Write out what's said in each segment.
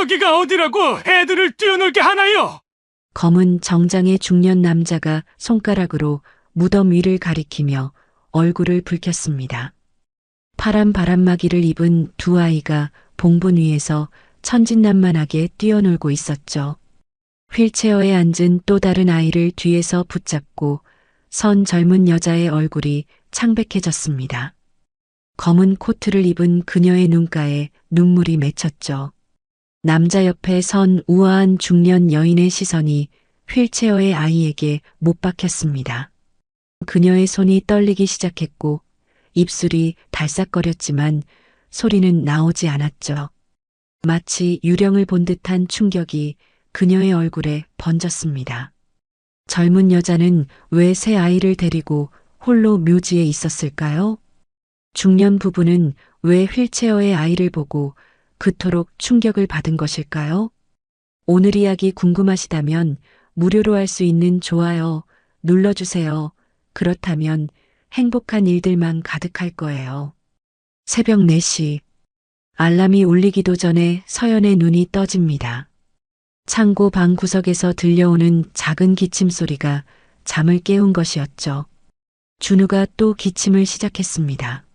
여기가 어디라고 애들을 뛰어놀게 하나요? 검은 정장의 중년 남자가 손가락으로 무덤 위를 가리키며 얼굴을 붉혔습니다. 파란 바람막이를 입은 두 아이가 봉분 위에서 천진난만하게 뛰어놀고 있었죠. 휠체어에 앉은 또 다른 아이를 뒤에서 붙잡고 선 젊은 여자의 얼굴이 창백해졌습니다. 검은 코트를 입은 그녀의 눈가에 눈물이 맺혔죠. 남자 옆에 선 우아한 중년 여인의 시선이 휠체어의 아이에게 못 박혔습니다. 그녀의 손이 떨리기 시작했고 입술이 달싹거렸지만 소리는 나오지 않았죠. 마치 유령을 본 듯한 충격이 그녀의 얼굴에 번졌습니다. 젊은 여자는 왜 새 아이를 데리고 홀로 묘지에 있었을까요? 중년 부부는 왜 휠체어의 아이를 보고 그토록 충격을 받은 것일까요? 오늘 이야기 궁금하시다면 무료로 할 수 있는 좋아요 눌러주세요. 그렇다면 행복한 일들만 가득할 거예요. 새벽 4시. 알람이 울리기도 전에 서연의 눈이 떠집니다. 창고 방 구석에서 들려오는 작은 기침 소리가 잠을 깨운 것이었죠. 준우가 또 기침을 시작했습니다.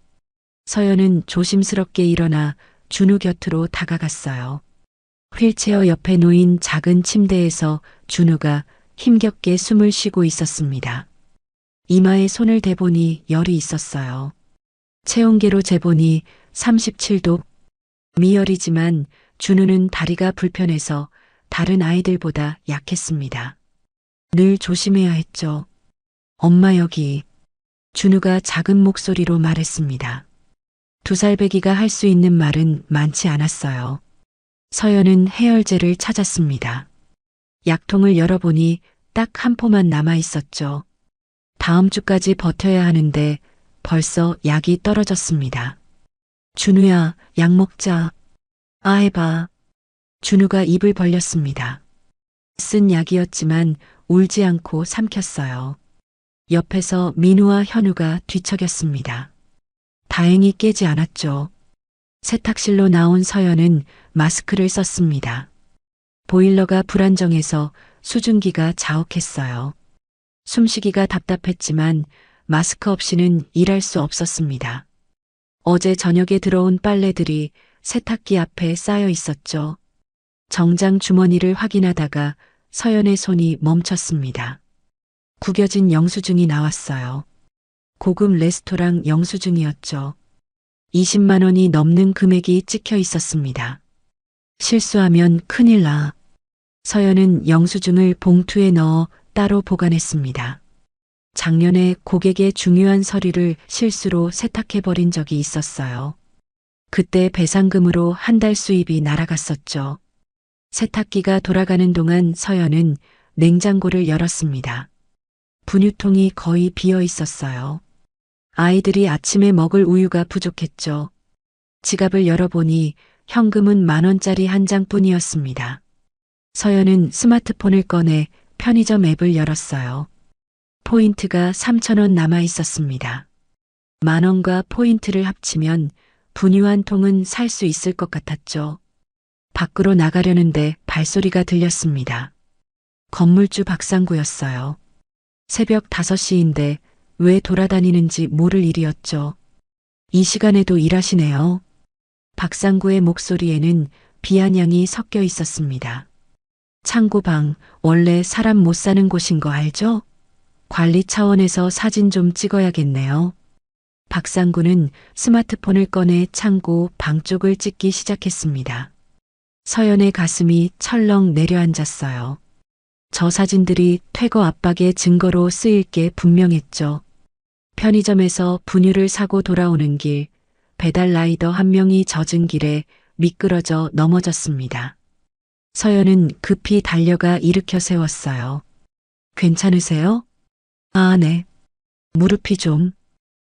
서연은 조심스럽게 일어나 준우 곁으로 다가갔어요. 휠체어 옆에 놓인 작은 침대에서 준우가 힘겹게 숨을 쉬고 있었습니다. 이마에 손을 대보니 열이 있었어요. 체온계로 재보니 37도. 미열이지만 준우는 다리가 불편해서 다른 아이들보다 약했습니다. 늘 조심해야 했죠. 엄마 여기. 준우가 작은 목소리로 말했습니다. 2살배기가 할 수 있는 말은 많지 않았어요. 서연은 해열제를 찾았습니다. 약통을 열어보니 딱 한 포만 남아 있었죠. 다음 주까지 버텨야 하는데 벌써 약이 떨어졌습니다. 준우야, 약 먹자. 아 해봐. 준우가 입을 벌렸습니다. 쓴 약이었지만 울지 않고 삼켰어요. 옆에서 민우와 현우가 뒤척였습니다. 다행히 깨지 않았죠. 세탁실로 나온 서연은 마스크를 썼습니다. 보일러가 불안정해서 수증기가 자욱했어요. 숨쉬기가 답답했지만 마스크 없이는 일할 수 없었습니다. 어제 저녁에 들어온 빨래들이 세탁기 앞에 쌓여 있었죠. 정장 주머니를 확인하다가 서연의 손이 멈췄습니다. 구겨진 영수증이 나왔어요. 고급 레스토랑 영수증이었죠. 20만 원이 넘는 금액이 찍혀 있었습니다. 실수하면 큰일 나. 서연은 영수증을 봉투에 넣어 따로 보관했습니다. 작년에 고객의 중요한 서류를 실수로 세탁해버린 적이 있었어요. 그때 배상금으로 한 달 수입이 날아갔었죠. 세탁기가 돌아가는 동안 서연은 냉장고를 열었습니다. 분유통이 거의 비어 있었어요. 아이들이 아침에 먹을 우유가 부족했죠. 지갑을 열어보니 현금은 10,000원짜리 한 장뿐이었습니다. 서연은 스마트폰을 꺼내 편의점 앱을 열었어요. 포인트가 3,000원 남아 있었습니다. 10,000원과 포인트를 합치면 분유 한 통은 살 수 있을 것 같았죠. 밖으로 나가려는데 발소리가 들렸습니다. 건물주 박상구였어요. 새벽 5시인데 왜 돌아다니는지 모를 일이었죠. 이 시간에도 일하시네요. 박상구의 목소리에는 비아냥이 섞여 있었습니다. 창고방, 원래 사람 못 사는 곳인 거 알죠? 관리 차원에서 사진 좀 찍어야겠네요. 박상구는 스마트폰을 꺼내 창고 방 쪽을 찍기 시작했습니다. 서연의 가슴이 철렁 내려앉았어요. 저 사진들이 퇴거 압박의 증거로 쓰일 게 분명했죠. 편의점에서 분유를 사고 돌아오는 길, 배달 라이더 한 명이 젖은 길에 미끄러져 넘어졌습니다. 서연은 급히 달려가 일으켜 세웠어요. 괜찮으세요? 아, 네. 무릎이 좀.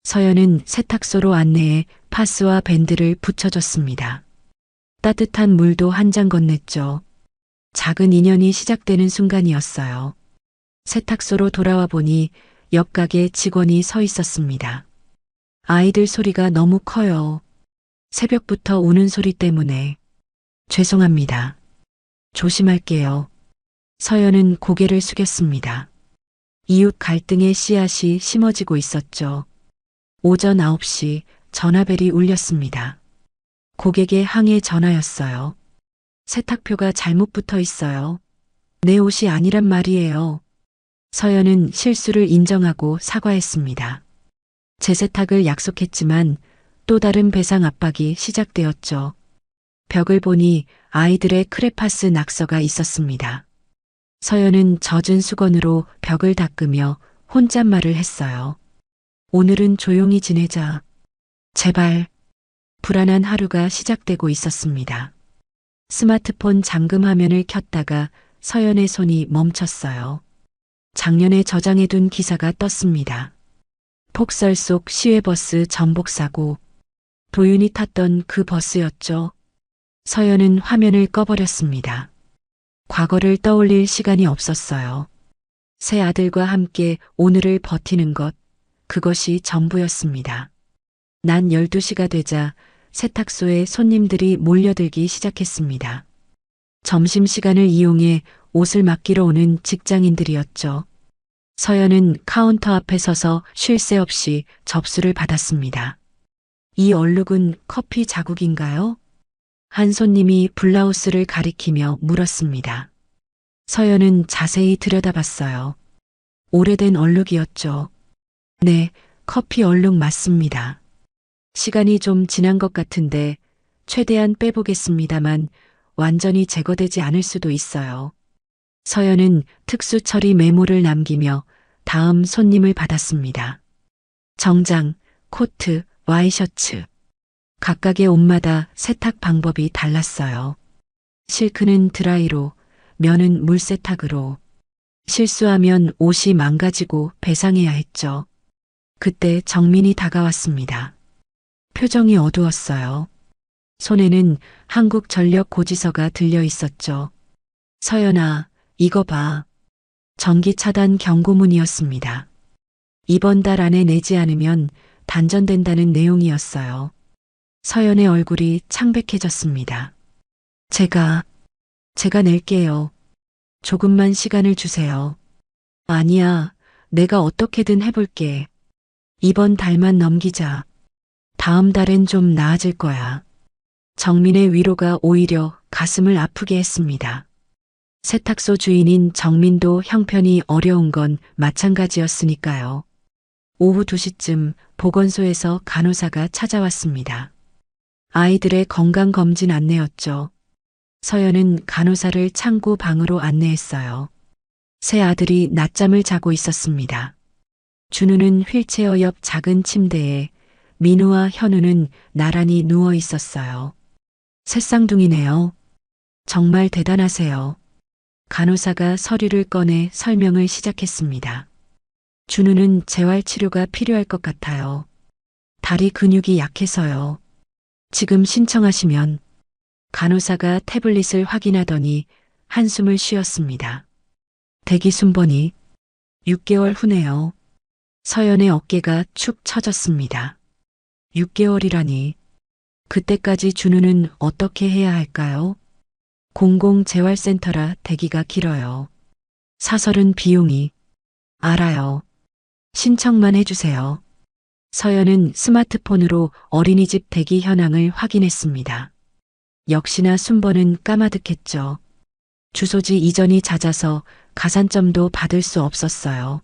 서연은 세탁소로 안내해 파스와 밴드를 붙여줬습니다. 따뜻한 물도 한 잔 건넸죠. 작은 인연이 시작되는 순간이었어요. 세탁소로 돌아와 보니 옆 가게 직원이 서 있었습니다. 아이들 소리가 너무 커요. 새벽부터 우는 소리 때문에. 죄송합니다. 조심할게요. 서연은 고개를 숙였습니다. 이웃 갈등의 씨앗이 심어지고 있었죠. 오전 9시 전화벨이 울렸습니다. 고객의 항해 전화였어요. 세탁표가 잘못 붙어 있어요. 내 옷이 아니란 말이에요. 서연은 실수를 인정하고 사과했습니다. 재세탁을 약속했지만 또 다른 배상 압박이 시작되었죠. 벽을 보니 아이들의 크레파스 낙서가 있었습니다. 서연은 젖은 수건으로 벽을 닦으며 혼잣말을 했어요. 오늘은 조용히 지내자. 제발. 불안한 하루가 시작되고 있었습니다. 스마트폰 잠금 화면을 켰다가 서연의 손이 멈췄어요. 작년에 저장해둔 기사가 떴습니다. 폭설 속 시외버스 전복 사고. 도윤이 탔던 그 버스였죠. 서연은 화면을 꺼버렸습니다. 과거를 떠올릴 시간이 없었어요. 새 아들과 함께 오늘을 버티는 것, 그것이 전부였습니다. 낮 12시가 되자 세탁소에 손님들이 몰려들기 시작했습니다. 점심시간을 이용해 옷을 맡기러 오는 직장인들이었죠. 서연은 카운터 앞에 서서 쉴 새 없이 접수를 받았습니다. 이 얼룩은 커피 자국인가요? 한 손님이 블라우스를 가리키며 물었습니다. 서연은 자세히 들여다봤어요. 오래된 얼룩이었죠. 네, 커피 얼룩 맞습니다. 시간이 좀 지난 것 같은데 최대한 빼보겠습니다만 완전히 제거되지 않을 수도 있어요. 서연은 특수 처리 메모를 남기며 다음 손님을 받았습니다. 정장, 코트, 와이셔츠. 각각의 옷마다 세탁 방법이 달랐어요. 실크는 드라이로, 면은 물세탁으로. 실수하면 옷이 망가지고 배상해야 했죠. 그때 정민이 다가왔습니다. 표정이 어두웠어요. 손에는 한국전력 고지서가 들려 있었죠. 서연아, 이거 봐. 전기 차단 경고문이었습니다. 이번 달 안에 내지 않으면 단전된다는 내용이었어요. 서연의 얼굴이 창백해졌습니다. 제가 낼게요. 조금만 시간을 주세요. 아니야, 내가 어떻게든 해볼게. 이번 달만 넘기자. 다음 달엔 좀 나아질 거야. 정민의 위로가 오히려 가슴을 아프게 했습니다. 세탁소 주인인 정민도 형편이 어려운 건 마찬가지였으니까요. 오후 2시쯤 보건소에서 간호사가 찾아왔습니다. 아이들의 건강검진 안내였죠. 서연은 간호사를 창고 방으로 안내했어요. 새 아들이 낮잠을 자고 있었습니다. 준우는 휠체어 옆 작은 침대에, 민우와 현우는 나란히 누워 있었어요. 새쌍둥이네요. 정말 대단하세요. 간호사가 서류를 꺼내 설명을 시작했습니다. 준우는 재활치료가 필요할 것 같아요. 다리 근육이 약해서요. 지금 신청하시면. 간호사가 태블릿을 확인하더니 한숨을 쉬었습니다. 대기 순번이 6개월 후네요. 서연의 어깨가 축 처졌습니다. 6개월이라니. 그때까지 준우는 어떻게 해야 할까요? 공공재활센터라 대기가 길어요. 사설은 비용이. 알아요. 신청만 해주세요. 서연은 스마트폰으로 어린이집 대기 현황을 확인했습니다. 역시나 순번은 까마득했죠. 주소지 이전이 잦아서 가산점도 받을 수 없었어요.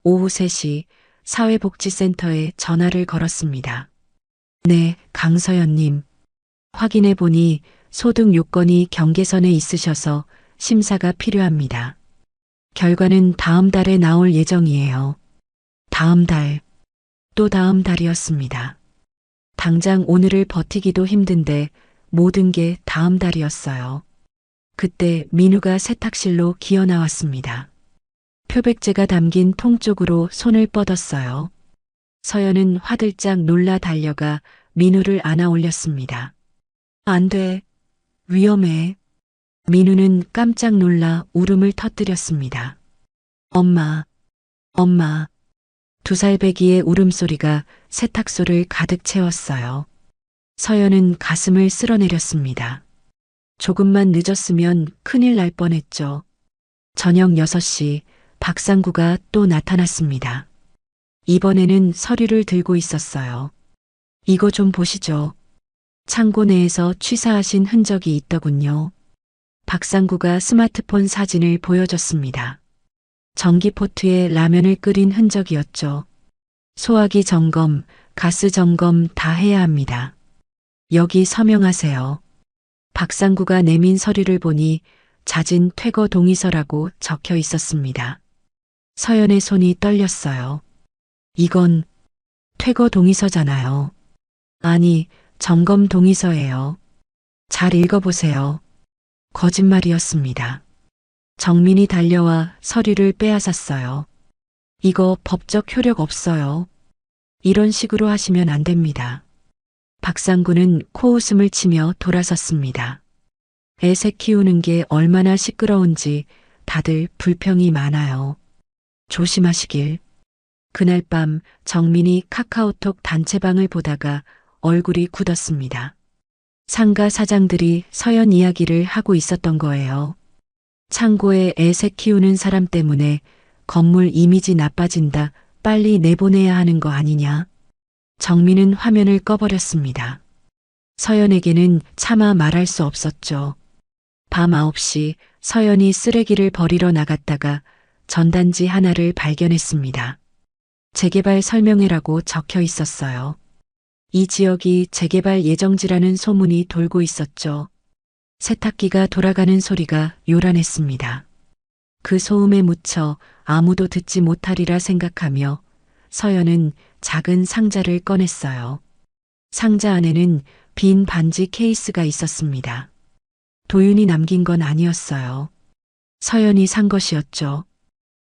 오후 3시 사회복지센터에 전화를 걸었습니다. 네, 강서연님. 확인해 보니 소득 요건이 경계선에 있으셔서 심사가 필요합니다. 결과는 다음 달에 나올 예정이에요. 다음 달, 또 다음 달이었습니다. 당장 오늘을 버티기도 힘든데 모든 게 다음 달이었어요. 그때 민우가 세탁실로 기어 나왔습니다. 표백제가 담긴 통 쪽으로 손을 뻗었어요. 서연은 화들짝 놀라 달려가 민우를 안아 올렸습니다. 안 돼. 위험해. 민우는 깜짝 놀라 울음을 터뜨렸습니다. 엄마, 엄마. 2살 배기의 울음소리가 세탁소를 가득 채웠어요. 서연은 가슴을 쓸어내렸습니다. 조금만 늦었으면 큰일 날 뻔했죠. 저녁 6시 박상구가 또 나타났습니다. 이번에는 서류를 들고 있었어요. 이거 좀 보시죠. 창고 내에서 취사하신 흔적이 있더군요. 박상구가 스마트폰 사진을 보여줬습니다. 전기포트에 라면을 끓인 흔적이었죠. 소화기 점검, 가스 점검 다 해야 합니다. 여기 서명하세요. 박상구가 내민 서류를 보니 잦은 퇴거 동의서라고 적혀 있었습니다. 서연의 손이 떨렸어요. 이건 퇴거 동의서잖아요. 아니, 점검 동의서예요. 잘 읽어보세요. 거짓말이었습니다. 정민이 달려와 서류를 빼앗았어요. 이거 법적 효력 없어요. 이런 식으로 하시면 안 됩니다. 박상구는 코웃음을 치며 돌아섰습니다. 애새 키우는 게 얼마나 시끄러운지 다들 불평이 많아요. 조심하시길. 그날 밤 정민이 카카오톡 단체방을 보다가 얼굴이 굳었습니다. 상가 사장들이 서연 이야기를 하고 있었던 거예요. 창고에 애새 키우는 사람 때문에 건물 이미지 나빠진다. 빨리 내보내야 하는 거 아니냐. 정민은 화면을 꺼버렸습니다. 서연에게는 차마 말할 수 없었죠. 밤 9시 서연이 쓰레기를 버리러 나갔다가 전단지 하나를 발견했습니다. 재개발 설명회라고 적혀 있었어요. 이 지역이 재개발 예정지라는 소문이 돌고 있었죠. 세탁기가 돌아가는 소리가 요란했습니다. 그 소음에 묻혀 아무도 듣지 못하리라 생각하며 서연은 작은 상자를 꺼냈어요. 상자 안에는 빈 반지 케이스가 있었습니다. 도윤이 남긴 건 아니었어요. 서연이 산 것이었죠.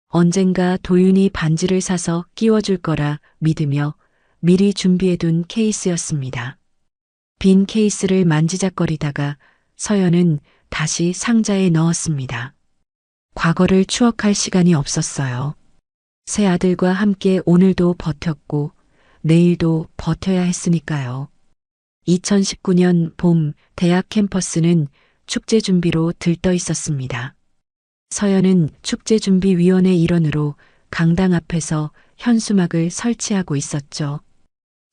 언젠가 도윤이 반지를 사서 끼워줄 거라 믿으며 미리 준비해둔 케이스였습니다. 빈 케이스를 만지작거리다가 서연은 다시 상자에 넣었습니다. 과거를 추억할 시간이 없었어요. 새 아들과 함께 오늘도 버텼고 내일도 버텨야 했으니까요. 2019년 봄 대학 캠퍼스는 축제 준비로 들떠 있었습니다. 서연은 축제준비위원회 일원으로 강당 앞에서 현수막을 설치하고 있었죠.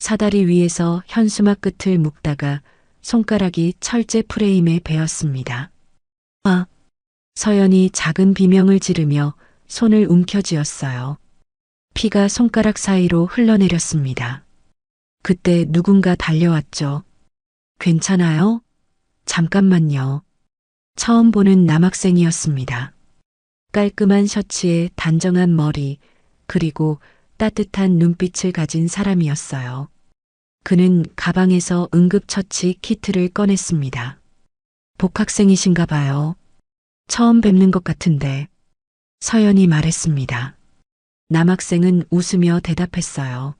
사다리 위에서 현수막 끝을 묶다가 손가락이 철제 프레임에 베었습니다. 아! 서연이 작은 비명을 지르며 손을 움켜쥐었어요. 피가 손가락 사이로 흘러내렸습니다. 그때 누군가 달려왔죠. 괜찮아요? 잠깐만요. 처음 보는 남학생이었습니다. 깔끔한 셔츠에 단정한 머리, 그리고 따뜻한 눈빛을 가진 사람이었어요. 그는 가방에서 응급처치 키트를 꺼냈습니다. 복학생이신가 봐요. 처음 뵙는 것 같은데. 서연이 말했습니다. 남학생은 웃으며 대답했어요.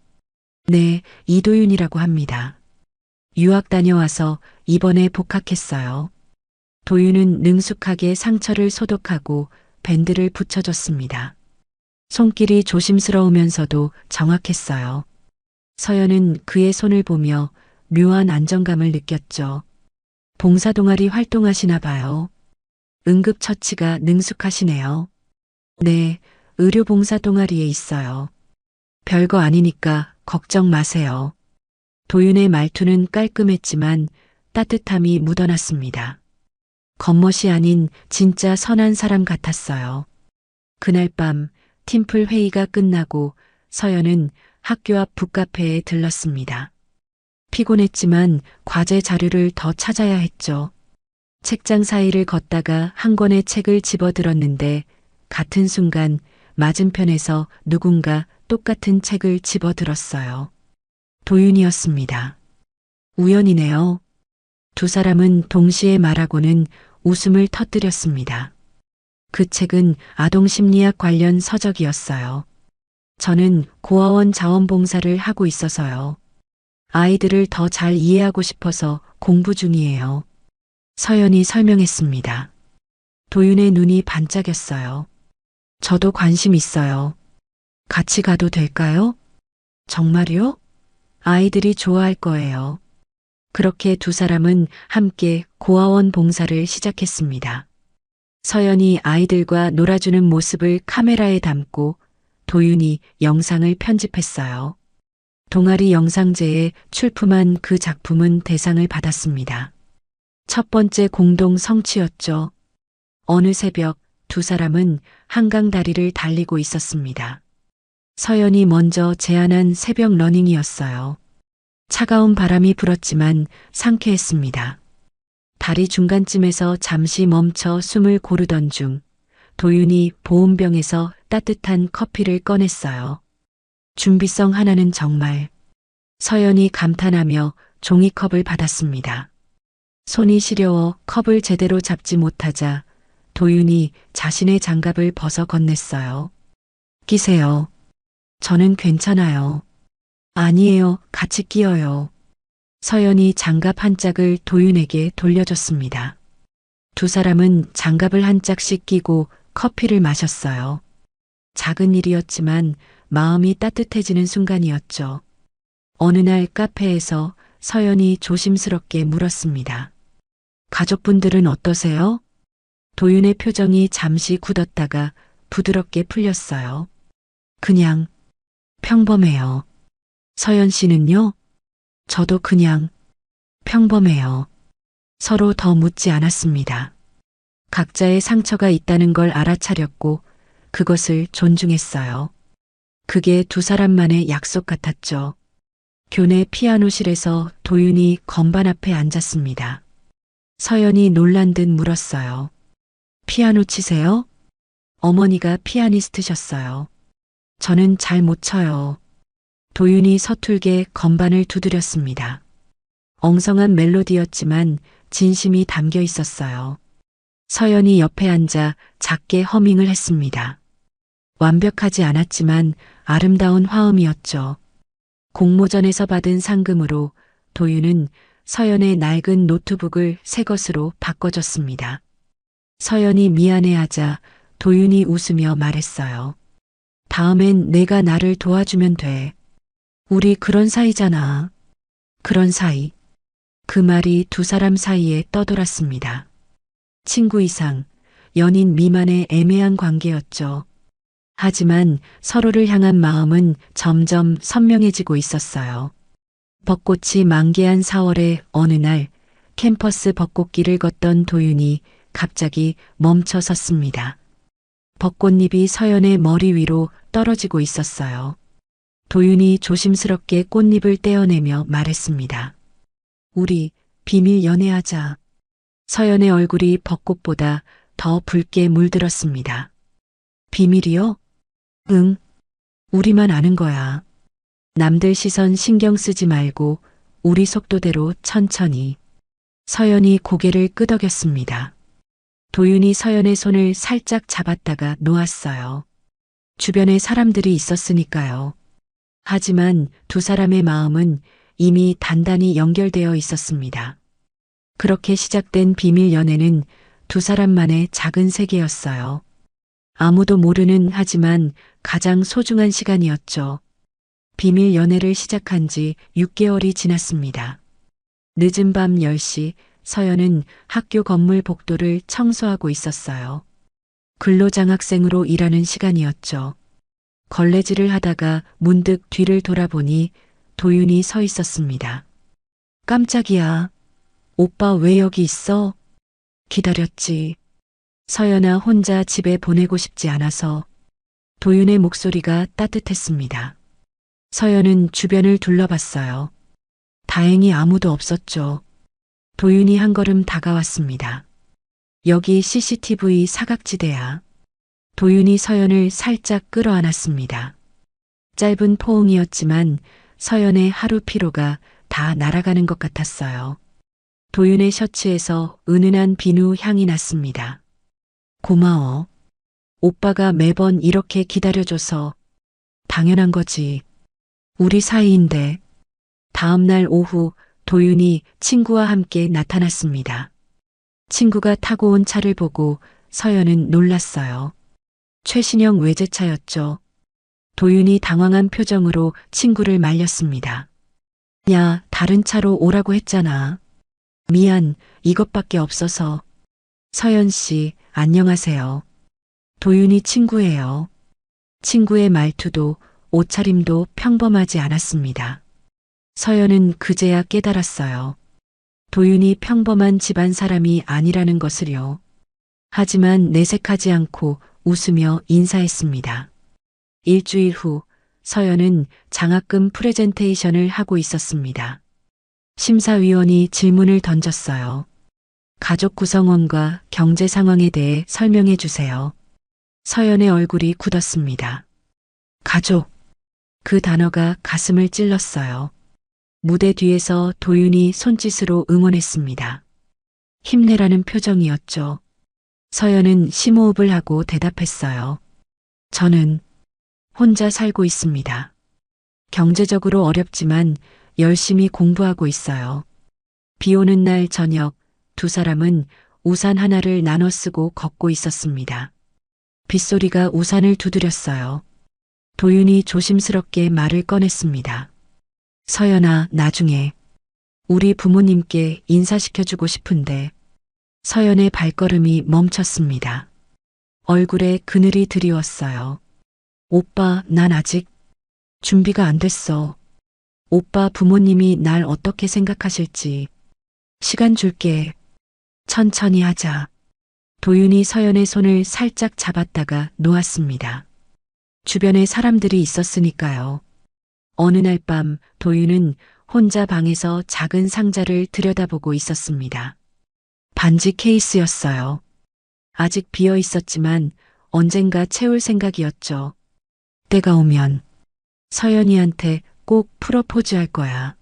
네, 이도윤이라고 합니다. 유학 다녀와서 이번에 복학했어요. 도윤은 능숙하게 상처를 소독하고 밴드를 붙여줬습니다. 손길이 조심스러우면서도 정확했어요. 서연은 그의 손을 보며 묘한 안정감을 느꼈죠. 봉사동아리 활동하시나 봐요. 응급처치가 능숙하시네요. 네, 의료봉사동아리에 있어요. 별거 아니니까 걱정 마세요. 도윤의 말투는 깔끔했지만 따뜻함이 묻어났습니다. 겉멋이 아닌 진짜 선한 사람 같았어요. 그날 밤 팀플 회의가 끝나고 서연은 학교 앞 북카페에 들렀습니다. 피곤했지만 과제 자료를 더 찾아야 했죠. 책장 사이를 걷다가 한 권의 책을 집어들었는데 같은 순간 맞은편에서 누군가 똑같은 책을 집어들었어요. 도윤이었습니다. 우연이네요. 두 사람은 동시에 말하고는 웃음을 터뜨렸습니다. 그 책은 아동심리학 관련 서적이었어요. 저는 고아원 자원봉사를 하고 있어서요. 아이들을 더 잘 이해하고 싶어서 공부 중이에요. 서연이 설명했습니다. 도윤의 눈이 반짝였어요. 저도 관심 있어요. 같이 가도 될까요? 정말요? 아이들이 좋아할 거예요. 그렇게 두 사람은 함께 고아원 봉사를 시작했습니다. 서연이 아이들과 놀아주는 모습을 카메라에 담고 도윤이 영상을 편집했어요. 동아리 영상제에 출품한 그 작품은 대상을 받았습니다. 첫 번째 공동 성취였죠. 어느 새벽 두 사람은 한강 다리를 달리고 있었습니다. 서연이 먼저 제안한 새벽 러닝이었어요. 차가운 바람이 불었지만 상쾌했습니다. 다리 중간쯤에서 잠시 멈춰 숨을 고르던 중 도윤이 보온병에서 따뜻한 커피를 꺼냈어요. 준비성 하나는 정말. 서연이 감탄하며 종이컵을 받았습니다. 손이 시려워 컵을 제대로 잡지 못하자 도윤이 자신의 장갑을 벗어 건넸어요. 끼세요. 저는 괜찮아요. 아니에요. 같이 끼어요. 서연이 장갑 한 짝을 도윤에게 돌려줬습니다. 두 사람은 장갑을 한 짝씩 끼고 커피를 마셨어요. 작은 일이었지만 마음이 따뜻해지는 순간이었죠. 어느 날 카페에서 서연이 조심스럽게 물었습니다. 가족분들은 어떠세요? 도윤의 표정이 잠시 굳었다가 부드럽게 풀렸어요. 그냥 평범해요. 서연 씨는요? 저도 그냥 평범해요. 서로 더 묻지 않았습니다. 각자의 상처가 있다는 걸 알아차렸고 그것을 존중했어요. 그게 두 사람만의 약속 같았죠. 교내 피아노실에서 도윤이 건반 앞에 앉았습니다. 서연이 놀란 듯 물었어요. 피아노 치세요? 어머니가 피아니스트셨어요. 저는 잘 못 쳐요. 도윤이 서툴게 건반을 두드렸습니다. 엉성한 멜로디였지만 진심이 담겨 있었어요. 서연이 옆에 앉아 작게 허밍을 했습니다. 완벽하지 않았지만 아름다운 화음이었죠. 공모전에서 받은 상금으로 도윤은 서연의 낡은 노트북을 새 것으로 바꿔줬습니다. 서연이 미안해하자 도윤이 웃으며 말했어요. 다음엔 내가 나를 도와주면 돼. 우리 그런 사이잖아. 그런 사이. 그 말이 두 사람 사이에 떠돌았습니다. 친구 이상, 연인 미만의 애매한 관계였죠. 하지만 서로를 향한 마음은 점점 선명해지고 있었어요. 벚꽃이 만개한 4월의 어느 날 캠퍼스 벚꽃길을 걷던 도윤이 갑자기 멈춰 섰습니다. 벚꽃잎이 서연의 머리 위로 떨어지고 있었어요. 도윤이 조심스럽게 꽃잎을 떼어내며 말했습니다. 우리 비밀 연애하자. 서연의 얼굴이 벚꽃보다 더 붉게 물들었습니다. 비밀이요? 응. 우리만 아는 거야. 남들 시선 신경 쓰지 말고 우리 속도대로 천천히. 서연이 고개를 끄덕였습니다. 도윤이 서연의 손을 살짝 잡았다가 놓았어요. 주변에 사람들이 있었으니까요. 하지만 두 사람의 마음은 이미 단단히 연결되어 있었습니다. 그렇게 시작된 비밀 연애는 두 사람만의 작은 세계였어요. 아무도 모르는 하지만 가장 소중한 시간이었죠. 비밀 연애를 시작한 지 6개월이 지났습니다. 늦은 밤 10시 서연은 학교 건물 복도를 청소하고 있었어요. 근로장학생으로 일하는 시간이었죠. 걸레질을 하다가 문득 뒤를 돌아보니 도윤이 서 있었습니다. 깜짝이야. 오빠 왜 여기 있어? 기다렸지. 서연아 혼자 집에 보내고 싶지 않아서. 도윤의 목소리가 따뜻했습니다. 서연은 주변을 둘러봤어요. 다행히 아무도 없었죠. 도윤이 한 걸음 다가왔습니다. 여기 CCTV 사각지대야. 도윤이 서연을 살짝 끌어안았습니다. 짧은 포옹이었지만 서연의 하루 피로가 다 날아가는 것 같았어요. 도윤의 셔츠에서 은은한 비누 향이 났습니다. 고마워. 오빠가 매번 이렇게 기다려줘서. 당연한 거지. 우리 사이인데. 다음 날 오후 도윤이 친구와 함께 나타났습니다. 친구가 타고 온 차를 보고 서연은 놀랐어요. 최신형 외제차였죠. 도윤이 당황한 표정으로 친구를 말렸습니다. 야, 다른 차로 오라고 했잖아. 미안, 이것밖에 없어서. 서연 씨, 안녕하세요. 도윤이 친구예요. 친구의 말투도 옷차림도 평범하지 않았습니다. 서연은 그제야 깨달았어요. 도윤이 평범한 집안 사람이 아니라는 것을요. 하지만 내색하지 않고 웃으며 인사했습니다. 일주일 후 서연은 장학금 프레젠테이션을 하고 있었습니다. 심사위원이 질문을 던졌어요. 가족 구성원과 경제 상황에 대해 설명해 주세요. 서연의 얼굴이 굳었습니다. 가족. 그 단어가 가슴을 찔렀어요. 무대 뒤에서 도윤이 손짓으로 응원했습니다. 힘내라는 표정이었죠. 서연은 심호흡을 하고 대답했어요. 저는 혼자 살고 있습니다. 경제적으로 어렵지만 열심히 공부하고 있어요. 비 오는 날 저녁 두 사람은 우산 하나를 나눠 쓰고 걷고 있었습니다. 빗소리가 우산을 두드렸어요. 도윤이 조심스럽게 말을 꺼냈습니다. 서연아, 나중에 우리 부모님께 인사시켜주고 싶은데. 서연의 발걸음이 멈췄습니다. 얼굴에 그늘이 드리웠어요. 오빠, 난 아직 준비가 안 됐어. 오빠 부모님이 날 어떻게 생각하실지. 시간 줄게. 천천히 하자. 도윤이 서연의 손을 살짝 잡았다가 놓았습니다. 주변에 사람들이 있었으니까요. 어느 날 밤 도윤은 혼자 방에서 작은 상자를 들여다보고 있었습니다. 반지 케이스였어요. 아직 비어 있었지만 언젠가 채울 생각이었죠. 때가 오면 서연이한테 꼭 프러포즈할 거야.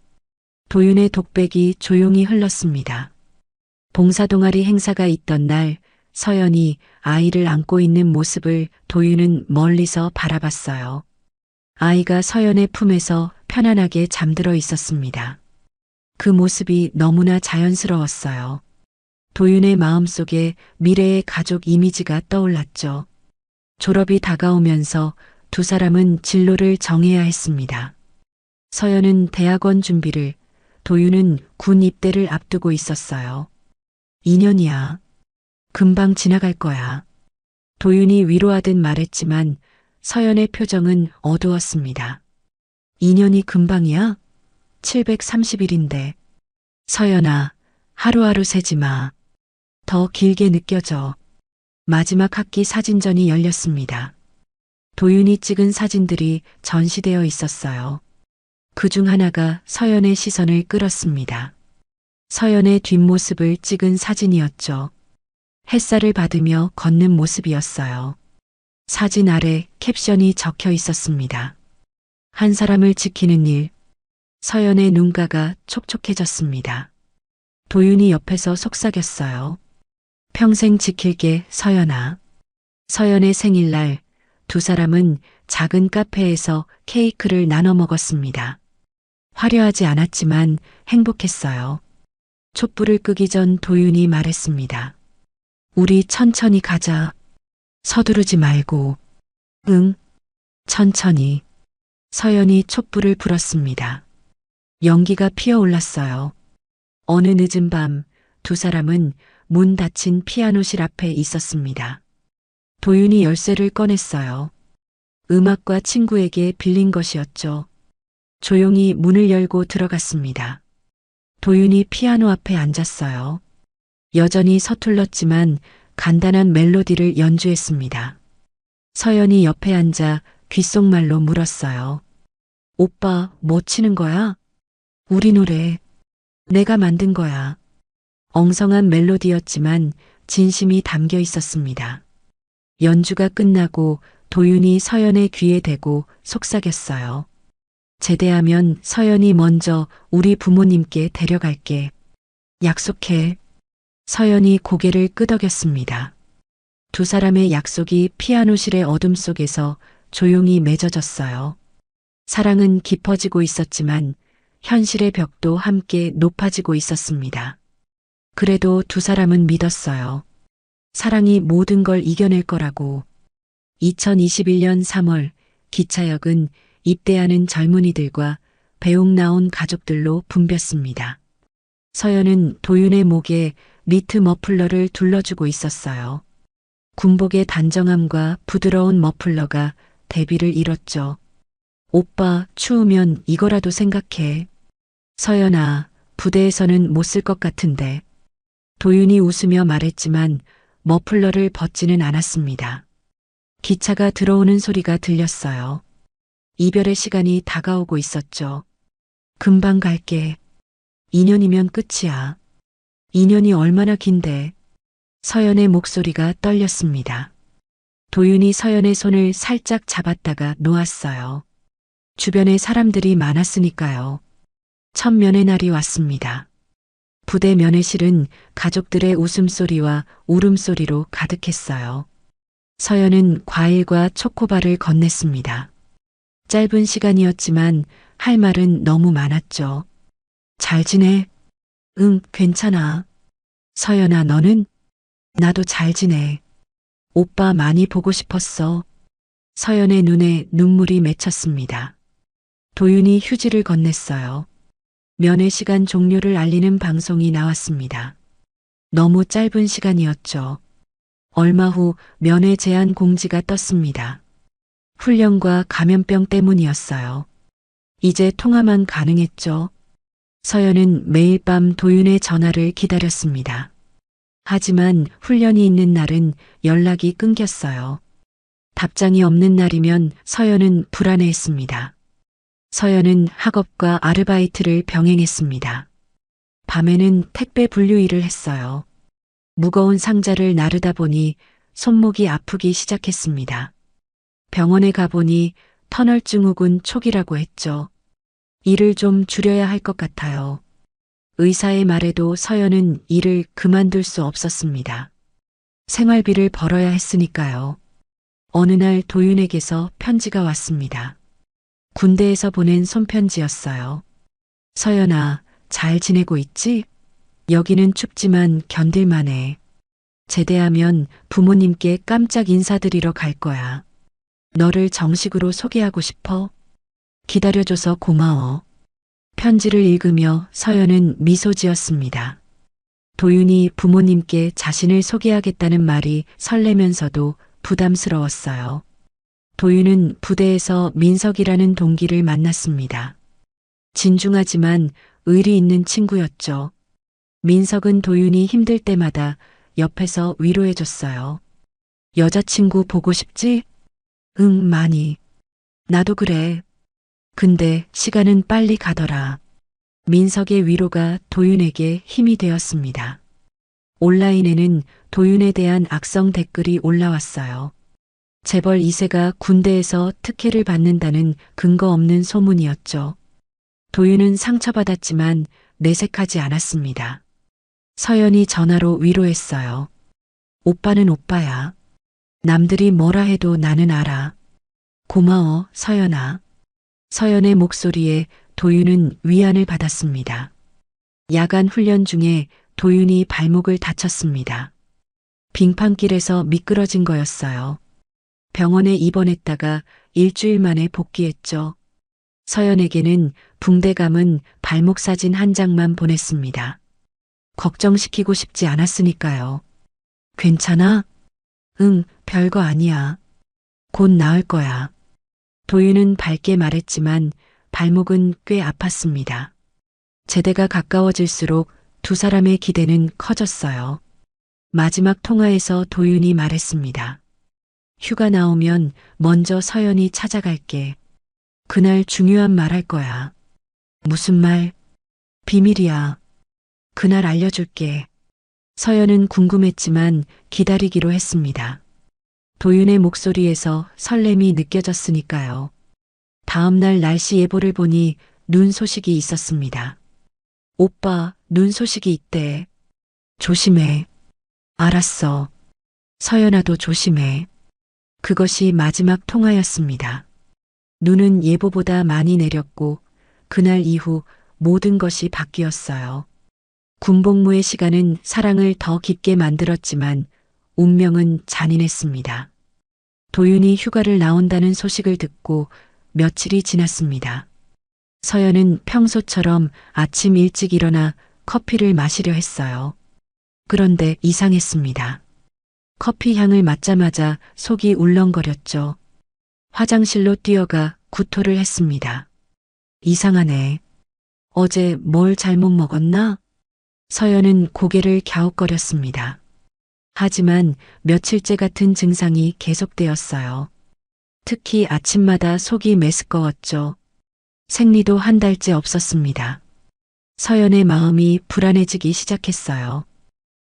도윤의 독백이 조용히 흘렀습니다. 봉사동아리 행사가 있던 날 서연이 아이를 안고 있는 모습을 도윤은 멀리서 바라봤어요. 아이가 서연의 품에서 편안하게 잠들어 있었습니다. 그 모습이 너무나 자연스러웠어요. 도윤의 마음속에 미래의 가족 이미지가 떠올랐죠. 졸업이 다가오면서 두 사람은 진로를 정해야 했습니다. 서연은 대학원 준비를, 도윤은 군 입대를 앞두고 있었어요. 2년이야. 금방 지나갈 거야. 도윤이 위로하듯 말했지만 서연의 표정은 어두웠습니다. 2년이 금방이야? 730일인데. 서연아, 하루하루 세지 마. 더 길게 느껴져. 마지막 학기 사진전이 열렸습니다. 도윤이 찍은 사진들이 전시되어 있었어요. 그 중 하나가 서연의 시선을 끌었습니다. 서연의 뒷모습을 찍은 사진이었죠. 햇살을 받으며 걷는 모습이었어요. 사진 아래 캡션이 적혀 있었습니다. 한 사람을 지키는 일. 서연의 눈가가 촉촉해졌습니다. 도윤이 옆에서 속삭였어요. 평생 지킬게, 서연아. 서연의 생일날 두 사람은 작은 카페에서 케이크를 나눠 먹었습니다. 화려하지 않았지만 행복했어요. 촛불을 끄기 전 도윤이 말했습니다. 우리 천천히 가자. 서두르지 말고. 응, 천천히. 서연이 촛불을 불었습니다. 연기가 피어올랐어요. 어느 늦은 밤 두 사람은 문 닫힌 피아노실 앞에 있었습니다. 도윤이 열쇠를 꺼냈어요. 음악과 친구에게 빌린 것이었죠. 조용히 문을 열고 들어갔습니다. 도윤이 피아노 앞에 앉았어요. 여전히 서툴렀지만 간단한 멜로디를 연주했습니다. 서연이 옆에 앉아 귓속말로 물었어요. 오빠, 뭐 치는 거야? 우리 노래. 내가 만든 거야. 엉성한 멜로디였지만 진심이 담겨 있었습니다. 연주가 끝나고 도윤이 서연의 귀에 대고 속삭였어요. 제대하면 서연이 먼저 우리 부모님께 데려갈게. 약속해. 서연이 고개를 끄덕였습니다. 두 사람의 약속이 피아노실의 어둠 속에서 조용히 맺어졌어요. 사랑은 깊어지고 있었지만 현실의 벽도 함께 높아지고 있었습니다. 그래도 두 사람은 믿었어요. 사랑이 모든 걸 이겨낼 거라고. 2021년 3월 기차역은 입대하는 젊은이들과 배웅 나온 가족들로 붐볐습니다. 서연은 도윤의 목에 니트 머플러를 둘러주고 있었어요. 군복의 단정함과 부드러운 머플러가 대비를 이뤘죠. 오빠, 추우면 이거라도 생각해. 서연아, 부대에서는 못 쓸 것 같은데. 도윤이 웃으며 말했지만 머플러를 벗지는 않았습니다. 기차가 들어오는 소리가 들렸어요. 이별의 시간이 다가오고 있었죠. 금방 갈게. 2년이면 끝이야. 2년이 얼마나 긴데. 서연의 목소리가 떨렸습니다. 도윤이 서연의 손을 살짝 잡았다가 놓았어요. 주변에 사람들이 많았으니까요. 첫 면회 날이 왔습니다. 부대 면회실은 가족들의 웃음소리와 울음소리로 가득했어요. 서연은 과일과 초코바를 건넸습니다. 짧은 시간이었지만 할 말은 너무 많았죠. 잘 지내? 응, 괜찮아. 서연아, 너는? 나도 잘 지내. 오빠 많이 보고 싶었어. 서연의 눈에 눈물이 맺혔습니다. 도윤이 휴지를 건넸어요. 면회 시간 종료를 알리는 방송이 나왔습니다. 너무 짧은 시간이었죠. 얼마 후 면회 제한 공지가 떴습니다. 훈련과 감염병 때문이었어요. 이제 통화만 가능했죠. 서연은 매일 밤 도윤의 전화를 기다렸습니다. 하지만 훈련이 있는 날은 연락이 끊겼어요. 답장이 없는 날이면 서연은 불안해했습니다. 서연은 학업과 아르바이트를 병행했습니다. 밤에는 택배 분류 일을 했어요. 무거운 상자를 나르다 보니 손목이 아프기 시작했습니다. 병원에 가보니 터널 증후군 초기라고 했죠. 일을 좀 줄여야 할 것 같아요. 의사의 말에도 서연은 일을 그만둘 수 없었습니다. 생활비를 벌어야 했으니까요. 어느 날 도윤에게서 편지가 왔습니다. 군대에서 보낸 손편지였어요. 서연아, 잘 지내고 있지? 여기는 춥지만 견딜만해. 제대하면 부모님께 깜짝 인사드리러 갈 거야. 너를 정식으로 소개하고 싶어. 기다려줘서 고마워. 편지를 읽으며 서연은 미소 지었습니다. 도윤이 부모님께 자신을 소개하겠다는 말이 설레면서도 부담스러웠어요. 도윤은 부대에서 민석이라는 동기를 만났습니다. 진중하지만 의리 있는 친구였죠. 민석은 도윤이 힘들 때마다 옆에서 위로해줬어요. 여자친구 보고 싶지? 응, 많이. 나도 그래. 근데 시간은 빨리 가더라. 민석의 위로가 도윤에게 힘이 되었습니다. 온라인에는 도윤에 대한 악성 댓글이 올라왔어요. 재벌 2세가 군대에서 특혜를 받는다는 근거 없는 소문이었죠. 도윤은 상처받았지만 내색하지 않았습니다. 서연이 전화로 위로했어요. 오빠는 오빠야. 남들이 뭐라 해도 나는 알아. 고마워, 서연아. 서연의 목소리에 도윤은 위안을 받았습니다. 야간 훈련 중에 도윤이 발목을 다쳤습니다. 빙판길에서 미끄러진 거였어요. 병원에 입원했다가 일주일 만에 복귀했죠. 서연에게는 붕대감은 발목 사진 한 장만 보냈습니다. 걱정시키고 싶지 않았으니까요. 괜찮아? 응, 별거 아니야. 곧 나을 거야. 도윤은 밝게 말했지만 발목은 꽤 아팠습니다. 제대가 가까워질수록 두 사람의 기대는 커졌어요. 마지막 통화에서 도윤이 말했습니다. 휴가 나오면 먼저 서연이 찾아갈게. 그날 중요한 말 할 거야. 무슨 말? 비밀이야. 그날 알려줄게. 서연은 궁금했지만 기다리기로 했습니다. 도윤의 목소리에서 설렘이 느껴졌으니까요. 다음 날 날씨 예보를 보니 눈 소식이 있었습니다. 오빠, 눈 소식이 있대. 조심해. 알았어. 서연아도 조심해. 그것이 마지막 통화였습니다. 눈은 예보보다 많이 내렸고 그날 이후 모든 것이 바뀌었어요. 군복무의 시간은 사랑을 더 깊게 만들었지만 운명은 잔인했습니다. 도윤이 휴가를 나온다는 소식을 듣고 며칠이 지났습니다. 서연은 평소처럼 아침 일찍 일어나 커피를 마시려 했어요. 그런데 이상했습니다. 커피 향을 맡자마자 속이 울렁거렸죠. 화장실로 뛰어가 구토를 했습니다. 이상하네. 어제 뭘 잘못 먹었나? 서연은 고개를 갸웃거렸습니다. 하지만 며칠째 같은 증상이 계속되었어요. 특히 아침마다 속이 메스꺼웠죠. 생리도 한 달째 없었습니다. 서연의 마음이 불안해지기 시작했어요.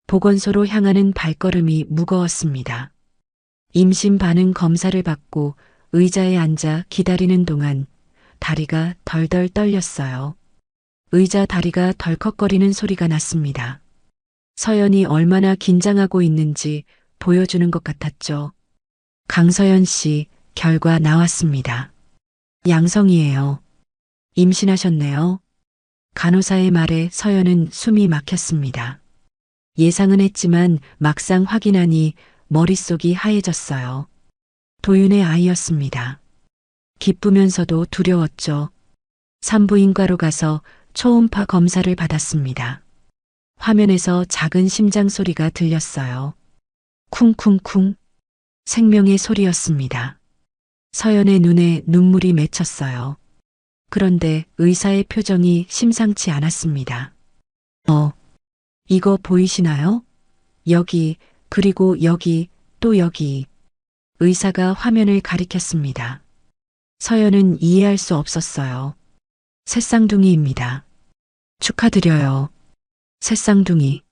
보건소로 향하는 발걸음이 무거웠습니다. 임신 반응 검사를 받고 의자에 앉아 기다리는 동안 다리가 덜덜 떨렸어요. 의자 다리가 덜컥거리는 소리가 났습니다. 서연이 얼마나 긴장하고 있는지 보여주는 것 같았죠. 강서연 씨, 결과 나왔습니다. 양성이에요. 임신하셨네요. 간호사의 말에 서연은 숨이 막혔습니다. 예상은 했지만 막상 확인하니 머릿속이 하얘졌어요. 도윤의 아이였습니다. 기쁘면서도 두려웠죠. 산부인과로 가서 초음파 검사를 받았습니다. 화면에서 작은 심장 소리가 들렸어요. 쿵쿵쿵. 생명의 소리였습니다. 서연의 눈에 눈물이 맺혔어요. 그런데 의사의 표정이 심상치 않았습니다. 이거 보이시나요? 여기, 그리고 여기, 또 여기. 의사가 화면을 가리켰습니다. 서연은 이해할 수 없었어요. 새쌍둥이입니다. 축하드려요. 새쌍둥이.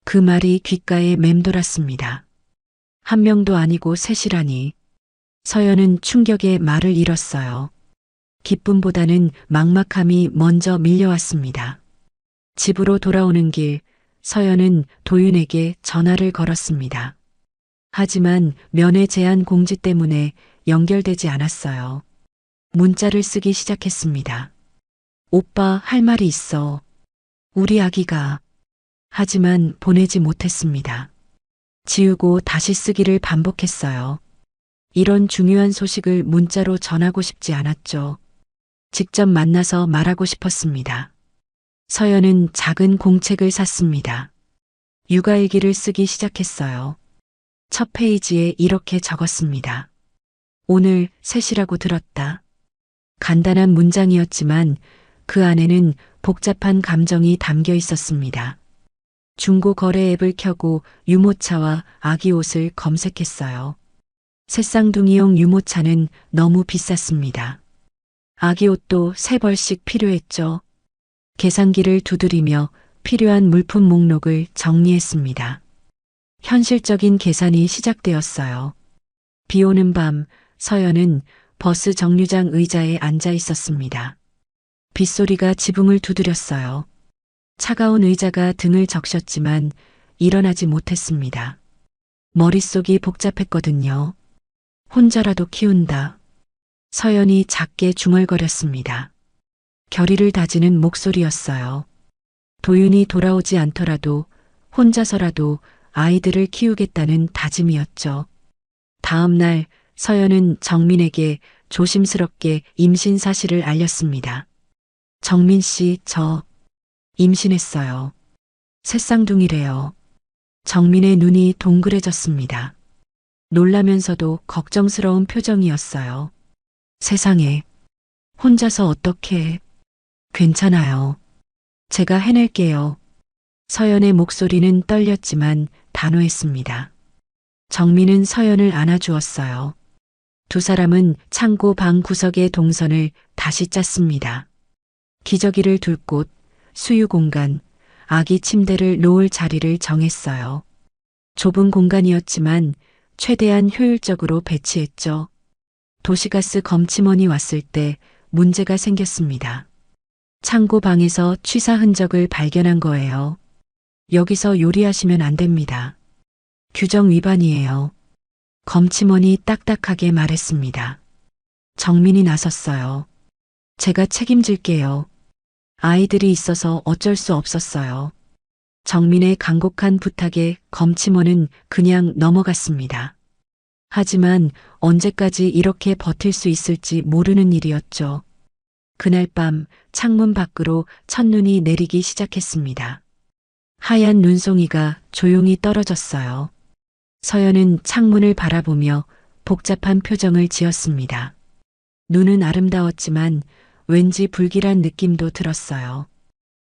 그 말이 귓가에 맴돌았습니다. 한 명도 아니고 셋이라니. 서연은 충격에 말을 잃었어요. 기쁨보다는 막막함이 먼저 밀려왔습니다. 집으로 돌아오는 길, 서연은 도윤에게 전화를 걸었습니다. 하지만 면회 제한 공지 때문에 연결되지 않았어요. 문자를 쓰기 시작했습니다. 오빠, 할 말이 있어. 우리 아기가. 하지만 보내지 못했습니다. 지우고 다시 쓰기를 반복했어요. 이런 중요한 소식을 문자로 전하고 싶지 않았죠. 직접 만나서 말하고 싶었습니다. 서연은 작은 공책을 샀습니다. 육아일기를 쓰기 시작했어요. 첫 페이지에 이렇게 적었습니다. 오늘 셋이라고 들었다. 간단한 문장이었지만 그 안에는 복잡한 감정이 담겨 있었습니다. 중고 거래 앱을 켜고 유모차와 아기 옷을 검색했어요. 새쌍둥이용 유모차는 너무 비쌌습니다. 아기 옷도 3벌씩 필요했죠. 계산기를 두드리며 필요한 물품 목록을 정리했습니다. 현실적인 계산이 시작되었어요. 비 오는 밤, 서연은 버스 정류장 의자에 앉아 있었습니다. 빗소리가 지붕을 두드렸어요. 차가운 의자가 등을 적셨지만 일어나지 못했습니다. 머릿속이 복잡했거든요. 혼자라도 키운다. 서연이 작게 중얼거렸습니다. 결의를 다지는 목소리였어요. 도윤이 돌아오지 않더라도 혼자서라도 아이들을 키우겠다는 다짐이었죠. 다음 날 서연은 정민에게 조심스럽게 임신 사실을 알렸습니다. 정민 씨, 저 임신했어요. 새쌍둥이래요. 정민의 눈이 동그래졌습니다. 놀라면서도 걱정스러운 표정이었어요. 세상에, 혼자서 어떻게... 괜찮아요. 제가 해낼게요. 서연의 목소리는 떨렸지만 단호했습니다. 정민은 서연을 안아주었어요. 두 사람은 창고 방 구석의 동선을 다시 짰습니다. 기저귀를 둘 곳, 수유 공간, 아기 침대를 놓을 자리를 정했어요. 좁은 공간이었지만 최대한 효율적으로 배치했죠. 도시가스 검침원이 왔을 때 문제가 생겼습니다. 창고 방에서 취사 흔적을 발견한 거예요. 여기서 요리하시면 안 됩니다. 규정 위반이에요. 검침원이 딱딱하게 말했습니다. 정민이 나섰어요. 제가 책임질게요. 아이들이 있어서 어쩔 수 없었어요. 정민의 간곡한 부탁에 검침원은 그냥 넘어갔습니다. 하지만 언제까지 이렇게 버틸 수 있을지 모르는 일이었죠. 그날 밤 창문 밖으로 첫눈이 내리기 시작했습니다. 하얀 눈송이가 조용히 떨어졌어요. 서연은 창문을 바라보며 복잡한 표정을 지었습니다. 눈은 아름다웠지만 왠지 불길한 느낌도 들었어요.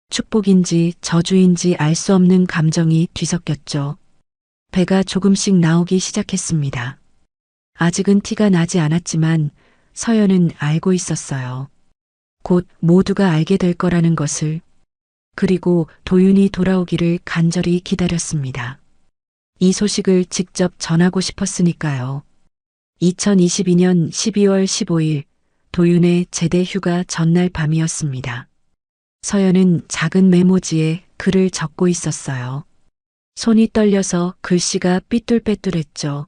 축복인지 저주인지 알 수 없는 감정이 뒤섞였죠. 배가 조금씩 나오기 시작했습니다. 아직은 티가 나지 않았지만 서연은 알고 있었어요. 곧 모두가 알게 될 거라는 것을. 그리고 도윤이 돌아오기를 간절히 기다렸습니다. 이 소식을 직접 전하고 싶었으니까요. 2022년 12월 15일 도윤의 제대 휴가 전날 밤이었습니다. 서연은 작은 메모지에 글을 적고 있었어요. 손이 떨려서 글씨가 삐뚤빼뚤했죠.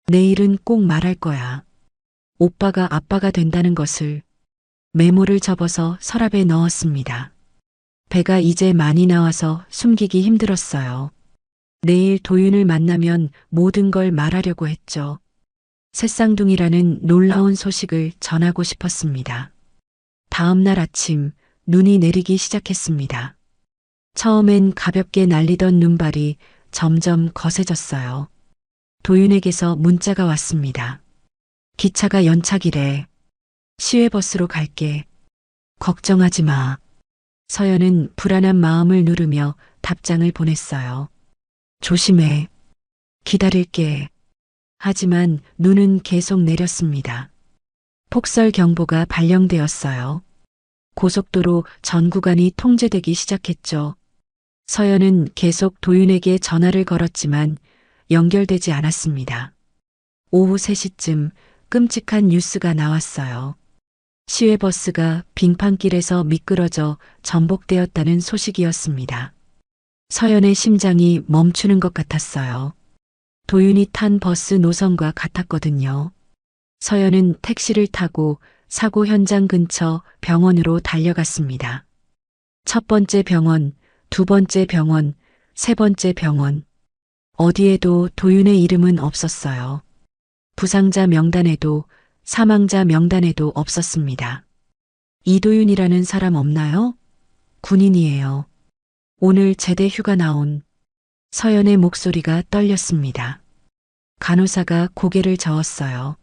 내일은 꼭 말할 거야. 오빠가 아빠가 된다는 것을. 메모를 접어서 서랍에 넣었습니다. 배가 이제 많이 나와서 숨기기 힘들었어요. 내일 도윤을 만나면 모든 걸 말하려고 했죠. 새쌍둥이라는 놀라운 소식을 전하고 싶었습니다. 다음 날 아침 눈이 내리기 시작했습니다. 처음엔 가볍게 날리던 눈발이 점점 거세졌어요. 도윤에게서 문자가 왔습니다. 기차가 연착이래. 시외버스로 갈게. 걱정하지 마. 서연은 불안한 마음을 누르며 답장을 보냈어요. 조심해. 기다릴게. 하지만 눈은 계속 내렸습니다. 폭설 경보가 발령되었어요. 고속도로 전 구간이 통제되기 시작했죠. 서연은 계속 도윤에게 전화를 걸었지만 연결되지 않았습니다. 오후 3시쯤 끔찍한 뉴스가 나왔어요. 시외버스가 빙판길에서 미끄러져 전복되었다는 소식이었습니다. 서연의 심장이 멈추는 것 같았어요. 도윤이 탄 버스 노선과 같았거든요. 서연은 택시를 타고 사고 현장 근처 병원으로 달려갔습니다. 첫 번째 병원, 두 번째 병원, 세 번째 병원. 어디에도 도윤의 이름은 없었어요. 부상자 명단에도 사망자 명단에도 없었습니다. 이도윤이라는 사람 없나요? 군인이에요. 오늘 제대 휴가 나온. 서연의 목소리가 떨렸습니다. 간호사가 고개를 저었어요.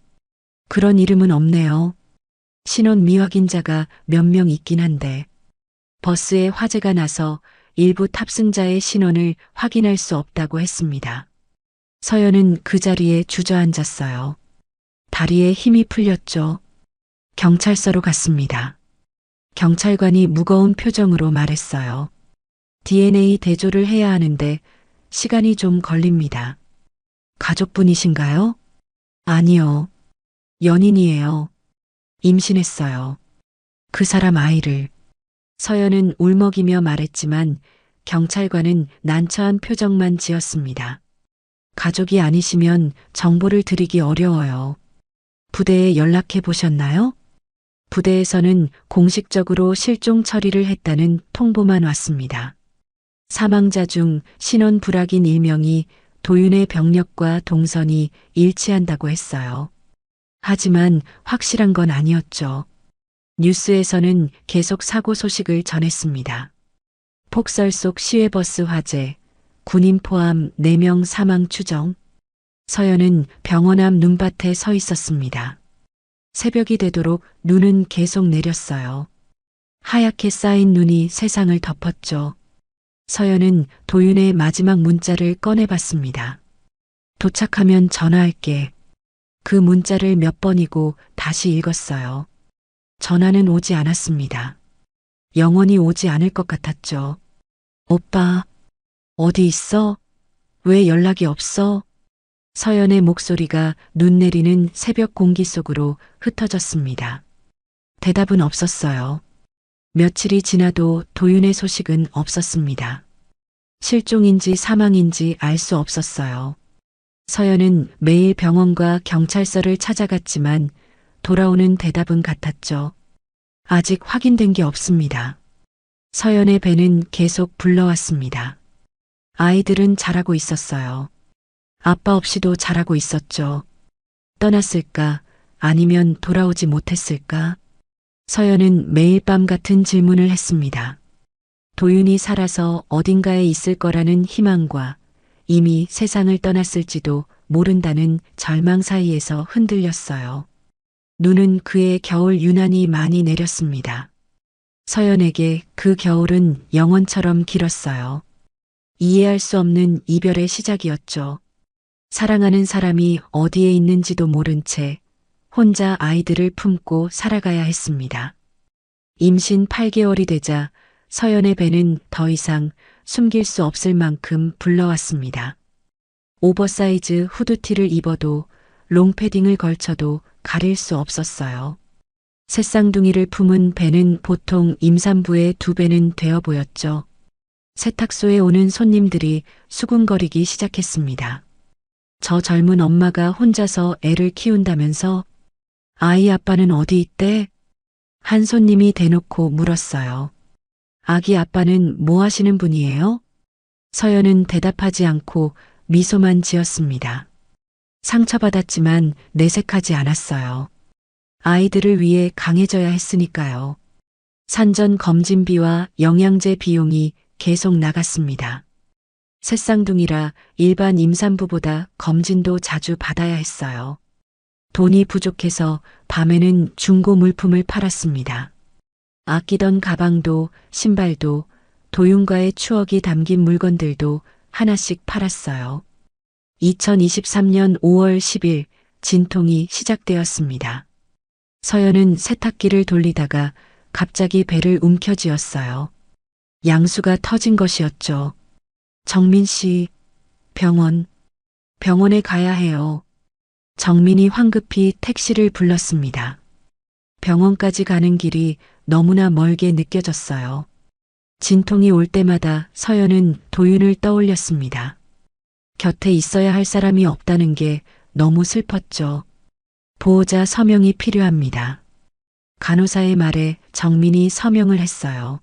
그런 이름은 없네요. 신원 미확인자가 몇 명 있긴 한데 버스에 화재가 나서 일부 탑승자의 신원을 확인할 수 없다고 했습니다. 서연은 그 자리에 주저앉았어요. 다리에 힘이 풀렸죠. 경찰서로 갔습니다. 경찰관이 무거운 표정으로 말했어요. DNA 대조를 해야 하는데 시간이 좀 걸립니다. 가족분이신가요? 아니요. 연인이에요. 임신했어요. 그 사람 아이를. 서연은 울먹이며 말했지만 경찰관은 난처한 표정만 지었습니다. 가족이 아니시면 정보를 드리기 어려워요. 부대에 연락해 보셨나요? 부대에서는 공식적으로 실종 처리를 했다는 통보만 왔습니다. 사망자 중 신원 불확인 1명이 도윤의 병력과 동선이 일치한다고 했어요. 하지만 확실한 건 아니었죠. 뉴스에서는 계속 사고 소식을 전했습니다. 폭설 속 시외버스 화재, 군인 포함 4명 사망 추정. 서연은 병원 앞 눈밭에 서 있었습니다. 새벽이 되도록 눈은 계속 내렸어요. 하얗게 쌓인 눈이 세상을 덮었죠. 서연은 도윤의 마지막 문자를 꺼내봤습니다. 도착하면 전화할게. 그 문자를 몇 번이고 다시 읽었어요. 전화는 오지 않았습니다. 영원히 오지 않을 것 같았죠. 오빠, 어디 있어? 왜 연락이 없어? 서연의 목소리가 눈 내리는 새벽 공기 속으로 흩어졌습니다. 대답은 없었어요. 며칠이 지나도 도윤의 소식은 없었습니다. 실종인지 사망인지 알 수 없었어요. 서연은 매일 병원과 경찰서를 찾아갔지만 돌아오는 대답은 같았죠. 아직 확인된 게 없습니다. 서연의 배는 계속 불러왔습니다. 아이들은 자라고 있었어요. 아빠 없이도 자라고 있었죠. 떠났을까? 아니면 돌아오지 못했을까? 서연은 매일 밤 같은 질문을 했습니다. 도윤이 살아서 어딘가에 있을 거라는 희망과 이미 세상을 떠났을지도 모른다는 절망 사이에서 흔들렸어요. 눈은 그의 겨울 유난히 많이 내렸습니다. 서연에게 그 겨울은 영원처럼 길었어요. 이해할 수 없는 이별의 시작이었죠. 사랑하는 사람이 어디에 있는지도 모른 채 혼자 아이들을 품고 살아가야 했습니다. 임신 8개월이 되자 서연의 배는 더 이상 숨길 수 없을 만큼 불러왔습니다. 오버사이즈 후드티를 입어도 롱패딩을 걸쳐도 가릴 수 없었어요. 새쌍둥이를 품은 배는 보통 임산부의 2배는 되어 보였죠. 세탁소에 오는 손님들이 수군거리기 시작했습니다. 저 젊은 엄마가 혼자서 애를 키운다면서 아이 아빠는 어디 있대? 한 손님이 대놓고 물었어요. 아기 아빠는 뭐 하시는 분이에요? 서연은 대답하지 않고 미소만 지었습니다. 상처받았지만 내색하지 않았어요. 아이들을 위해 강해져야 했으니까요. 산전 검진비와 영양제 비용이 계속 나갔습니다. 새쌍둥이라 일반 임산부보다 검진도 자주 받아야 했어요. 돈이 부족해서 밤에는 중고 물품을 팔았습니다. 아끼던 가방도 신발도 도윤과의 추억이 담긴 물건들도 하나씩 팔았어요. 2023년 5월 10일 진통이 시작되었습니다. 서연은 세탁기를 돌리다가 갑자기 배를 움켜쥐었어요. 양수가 터진 것이었죠. 정민 씨, 병원에 가야 해요. 정민이 황급히 택시를 불렀습니다. 병원까지 가는 길이 너무나 멀게 느껴졌어요. 진통이 올 때마다 서연은 도윤을 떠올렸습니다. 곁에 있어야 할 사람이 없다는 게 너무 슬펐죠. 보호자 서명이 필요합니다. 간호사의 말에 정민이 서명을 했어요.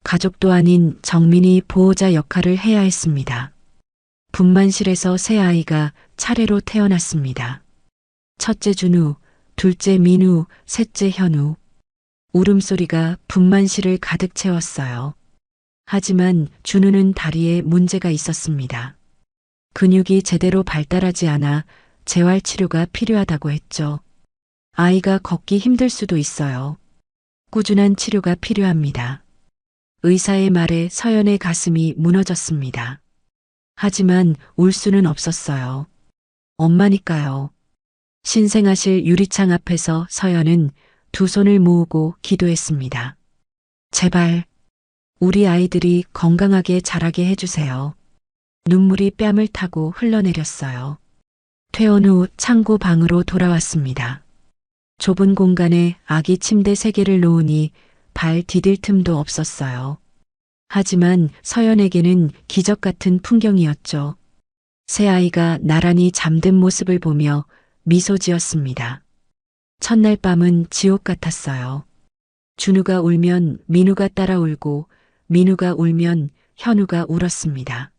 가족도 아닌 정민이 보호자 역할을 해야 했습니다. 분만실에서 새 아이가 차례로 태어났습니다. 첫째 준우, 둘째 민우, 셋째 현우. 울음소리가 분만실을 가득 채웠어요. 하지만 준우는 다리에 문제가 있었습니다. 근육이 제대로 발달하지 않아 재활치료가 필요하다고 했죠. 아이가 걷기 힘들 수도 있어요. 꾸준한 치료가 필요합니다. 의사의 말에 서연의 가슴이 무너졌습니다. 하지만 울 수는 없었어요. 엄마니까요. 신생아실 유리창 앞에서 서연은 두 손을 모으고 기도했습니다. 제발 우리 아이들이 건강하게 자라게 해주세요. 눈물이 뺨을 타고 흘러내렸어요. 퇴원 후 창고 방으로 돌아왔습니다. 좁은 공간에 아기 침대 3개를 놓으니 발 디딜 틈도 없었어요. 하지만 서연에게는 기적 같은 풍경이었죠. 새 아이가 나란히 잠든 모습을 보며 미소 지었습니다. 첫날 밤은 지옥 같았어요. 준우가 울면 민우가 따라 울고 민우가 울면 현우가 울었습니다.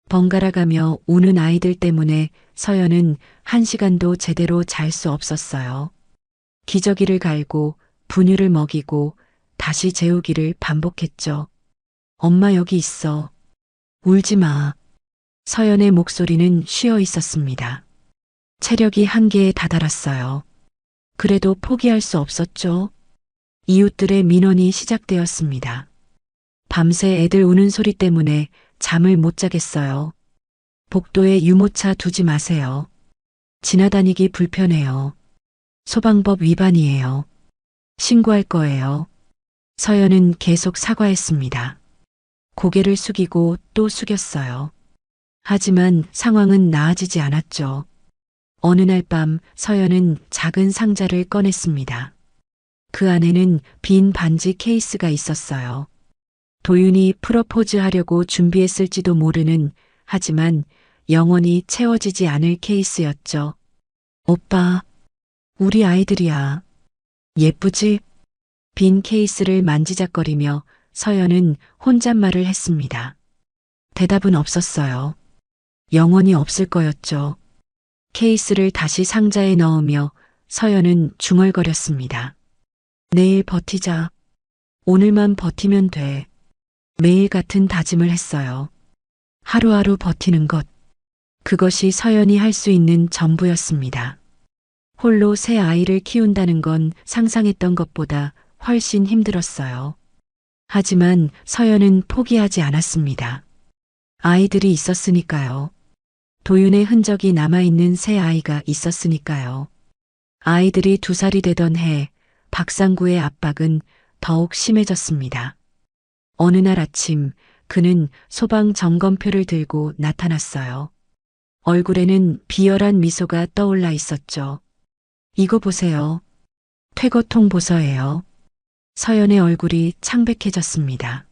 번갈아가며 우는 아이들 때문에 서연은 1시간도 제대로 잘 수 없었어요. 기저귀를 갈고 분유를 먹이고 다시 재우기를 반복했죠. 엄마 여기 있어. 울지 마. 서연의 목소리는 쉬어 있었습니다. 체력이 한계에 다다랐어요. 그래도 포기할 수 없었죠. 이웃들의 민원이 시작되었습니다. 밤새 애들 우는 소리 때문에 잠을 못 자겠어요. 복도에 유모차 두지 마세요. 지나다니기 불편해요. 소방법 위반이에요. 신고할 거예요. 서연은 계속 사과했습니다. 고개를 숙이고 또 숙였어요. 하지만 상황은 나아지지 않았죠. 어느 날 밤 서연은 작은 상자를 꺼냈습니다. 그 안에는 빈 반지 케이스가 있었어요. 도윤이 프로포즈 하려고 준비했을지도 모르는, 하지만 영원히 채워지지 않을 케이스였죠. 오빠, 우리 아이들이야. 예쁘지? 빈 케이스를 만지작거리며 서연은 혼잣말을 했습니다. 대답은 없었어요. 영원히 없을 거였죠. 케이스를 다시 상자에 넣으며 서연은 중얼거렸습니다. 내일 버티자. 오늘만 버티면 돼. 매일 같은 다짐을 했어요. 하루하루 버티는 것. 그것이 서연이 할 수 있는 전부였습니다. 홀로 새 아이를 키운다는 건 상상했던 것보다 훨씬 힘들었어요. 하지만 서연은 포기하지 않았습니다. 아이들이 있었으니까요. 도윤의 흔적이 남아있는 새 아이가 있었으니까요. 아이들이 2살이 되던 해 박상구의 압박은 더욱 심해졌습니다. 어느 날 아침 그는 소방 점검표를 들고 나타났어요. 얼굴에는 비열한 미소가 떠올라 있었죠. 이거 보세요. 퇴거 통보서예요. 서연의 얼굴이 창백해졌습니다.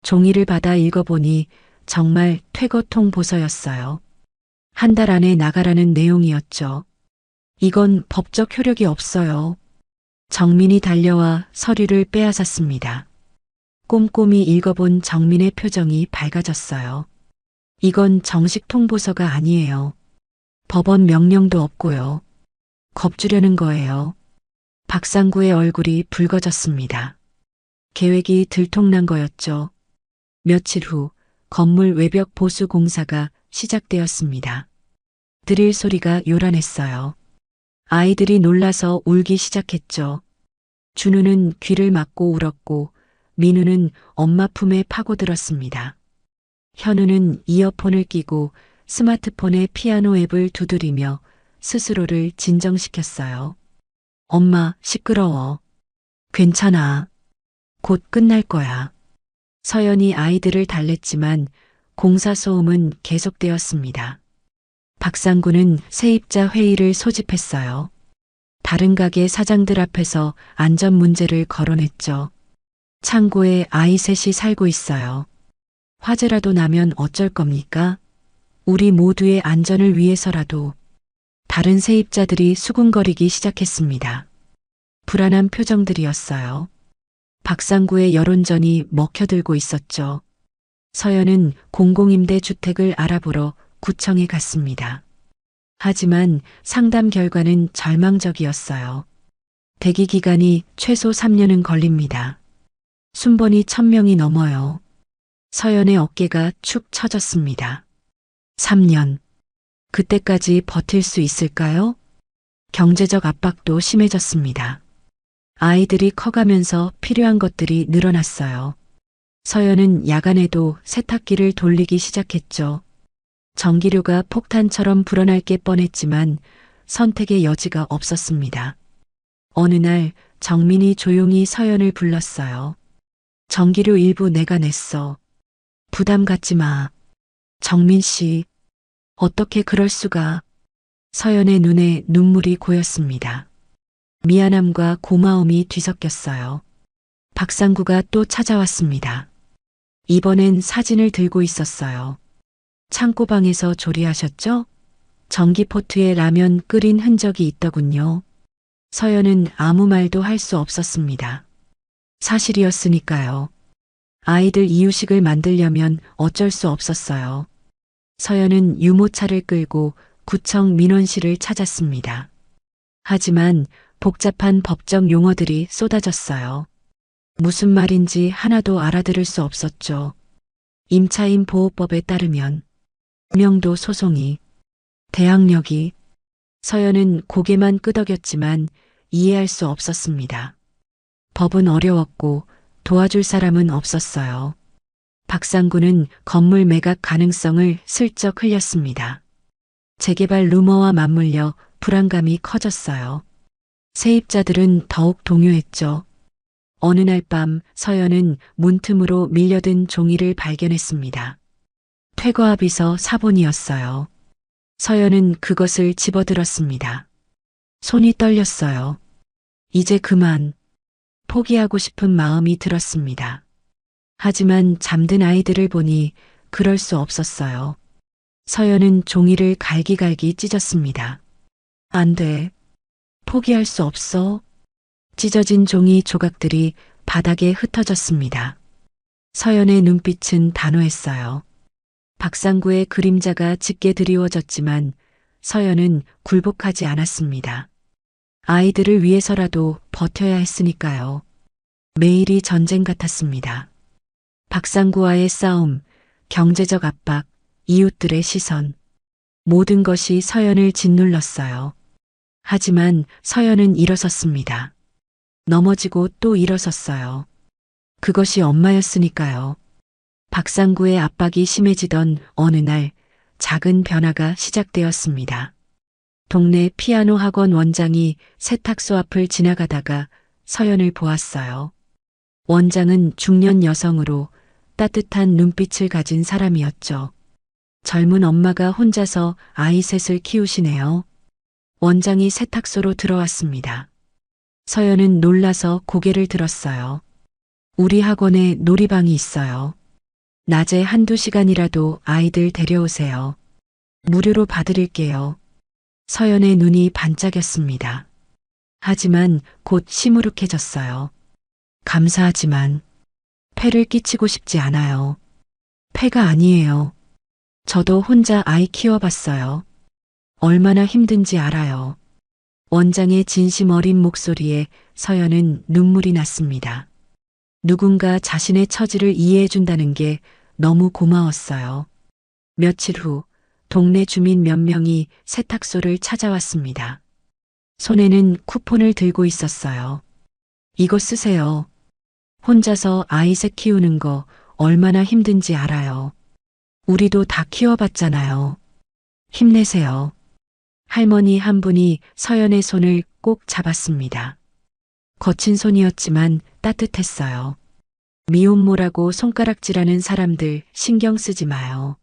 종이를 받아 읽어보니 정말 퇴거 통보서였어요. 1달 안에 나가라는 내용이었죠. 이건 법적 효력이 없어요. 정민이 달려와 서류를 빼앗았습니다. 꼼꼼히 읽어본 정민의 표정이 밝아졌어요. 이건 정식 통보서가 아니에요. 법원 명령도 없고요. 겁주려는 거예요. 박상구의 얼굴이 붉어졌습니다. 계획이 들통난 거였죠. 며칠 후 건물 외벽 보수 공사가 시작되었습니다. 드릴 소리가 요란했어요. 아이들이 놀라서 울기 시작했죠. 준우는 귀를 막고 울었고 민우는 엄마 품에 파고들었습니다. 현우는 이어폰을 끼고 스마트폰의 피아노 앱을 두드리며 스스로를 진정시켰어요. 엄마, 시끄러워. 괜찮아. 곧 끝날 거야. 서연이 아이들을 달랬지만 공사 소음은 계속되었습니다. 박상구는 세입자 회의를 소집했어요. 다른 가게 사장들 앞에서 안전 문제를 거론했죠. 창고에 아이 셋이 살고 있어요. 화재라도 나면 어쩔 겁니까? 우리 모두의 안전을 위해서라도. 다른 세입자들이 수군거리기 시작했습니다. 불안한 표정들이었어요. 박상구의 여론전이 먹혀들고 있었죠. 서연은 공공임대 주택을 알아보러 구청에 갔습니다. 하지만 상담 결과는 절망적이었어요. 대기 기간이 최소 3년은 걸립니다. 순번이 1000명이 넘어요. 서연의 어깨가 축 처졌습니다. 3년. 그때까지 버틸 수 있을까요? 경제적 압박도 심해졌습니다. 아이들이 커가면서 필요한 것들이 늘어났어요. 서연은 야간에도 세탁기를 돌리기 시작했죠. 전기료가 폭탄처럼 불어날 게 뻔했지만 선택의 여지가 없었습니다. 어느 날 정민이 조용히 서연을 불렀어요. 전기료 일부 내가 냈어. 부담 갖지 마. 정민 씨, 어떻게 그럴 수가. 서연의 눈에 눈물이 고였습니다. 미안함과 고마움이 뒤섞였어요. 박상구가 또 찾아왔습니다. 이번엔 사진을 들고 있었어요. 창고방에서 조리하셨죠? 전기포트에 라면 끓인 흔적이 있더군요. 서연은 아무 말도 할 수 없었습니다. 사실이었으니까요. 아이들 이유식을 만들려면 어쩔 수 없었어요. 서연은 유모차를 끌고 구청 민원실을 찾았습니다. 하지만 복잡한 법적 용어들이 쏟아졌어요. 무슨 말인지 하나도 알아들을 수 없었죠. 임차인 보호법에 따르면 명도 소송이, 대항력이. 서연은 고개만 끄덕였지만 이해할 수 없었습니다. 법은 어려웠고 도와줄 사람은 없었어요. 박상구는 건물 매각 가능성을 슬쩍 흘렸습니다. 재개발 루머와 맞물려 불안감이 커졌어요. 세입자들은 더욱 동요했죠. 어느 날 밤 서연은 문틈으로 밀려든 종이를 발견했습니다. 퇴거합의서 사본이었어요. 서연은 그것을 집어들었습니다. 손이 떨렸어요. 이제 그만. 포기하고 싶은 마음이 들었습니다. 하지만 잠든 아이들을 보니 그럴 수 없었어요. 서연은 종이를 갈기갈기 찢었습니다. 안 돼. 포기할 수 없어. 찢어진 종이 조각들이 바닥에 흩어졌습니다. 서연의 눈빛은 단호했어요. 박상구의 그림자가 짙게 드리워졌지만 서연은 굴복하지 않았습니다. 아이들을 위해서라도 버텨야 했으니까요. 매일이 전쟁 같았습니다. 박상구와의 싸움, 경제적 압박, 이웃들의 시선. 모든 것이 서연을 짓눌렀어요. 하지만 서연은 일어섰습니다. 넘어지고 또 일어섰어요. 그것이 엄마였으니까요. 박상구의 압박이 심해지던 어느 날 작은 변화가 시작되었습니다. 동네 피아노 학원 원장이 세탁소 앞을 지나가다가 서연을 보았어요. 원장은 중년 여성으로 따뜻한 눈빛을 가진 사람이었죠. 젊은 엄마가 혼자서 아이 셋을 키우시네요. 원장이 세탁소로 들어왔습니다. 서연은 놀라서 고개를 들었어요. 우리 학원에 놀이방이 있어요. 낮에 한두 시간이라도 아이들 데려오세요. 무료로 봐드릴게요. 서연의 눈이 반짝였습니다. 하지만 곧 시무룩해졌어요. 감사하지만 폐를 끼치고 싶지 않아요. 폐가 아니에요. 저도 혼자 아이 키워봤어요. 얼마나 힘든지 알아요. 원장의 진심 어린 목소리에 서연은 눈물이 났습니다. 누군가 자신의 처지를 이해해준다는 게 너무 고마웠어요. 며칠 후 동네 주민 몇 명이 세탁소를 찾아왔습니다. 손에는 쿠폰을 들고 있었어요. 이거 쓰세요. 혼자서 아이 셋 키우는 거 얼마나 힘든지 알아요. 우리도 다 키워봤잖아요. 힘내세요. 할머니 한 분이 서연의 손을 꼭 잡았습니다. 거친 손이었지만 따뜻했어요. 미혼모라고 손가락질하는 사람들 신경 쓰지 마요.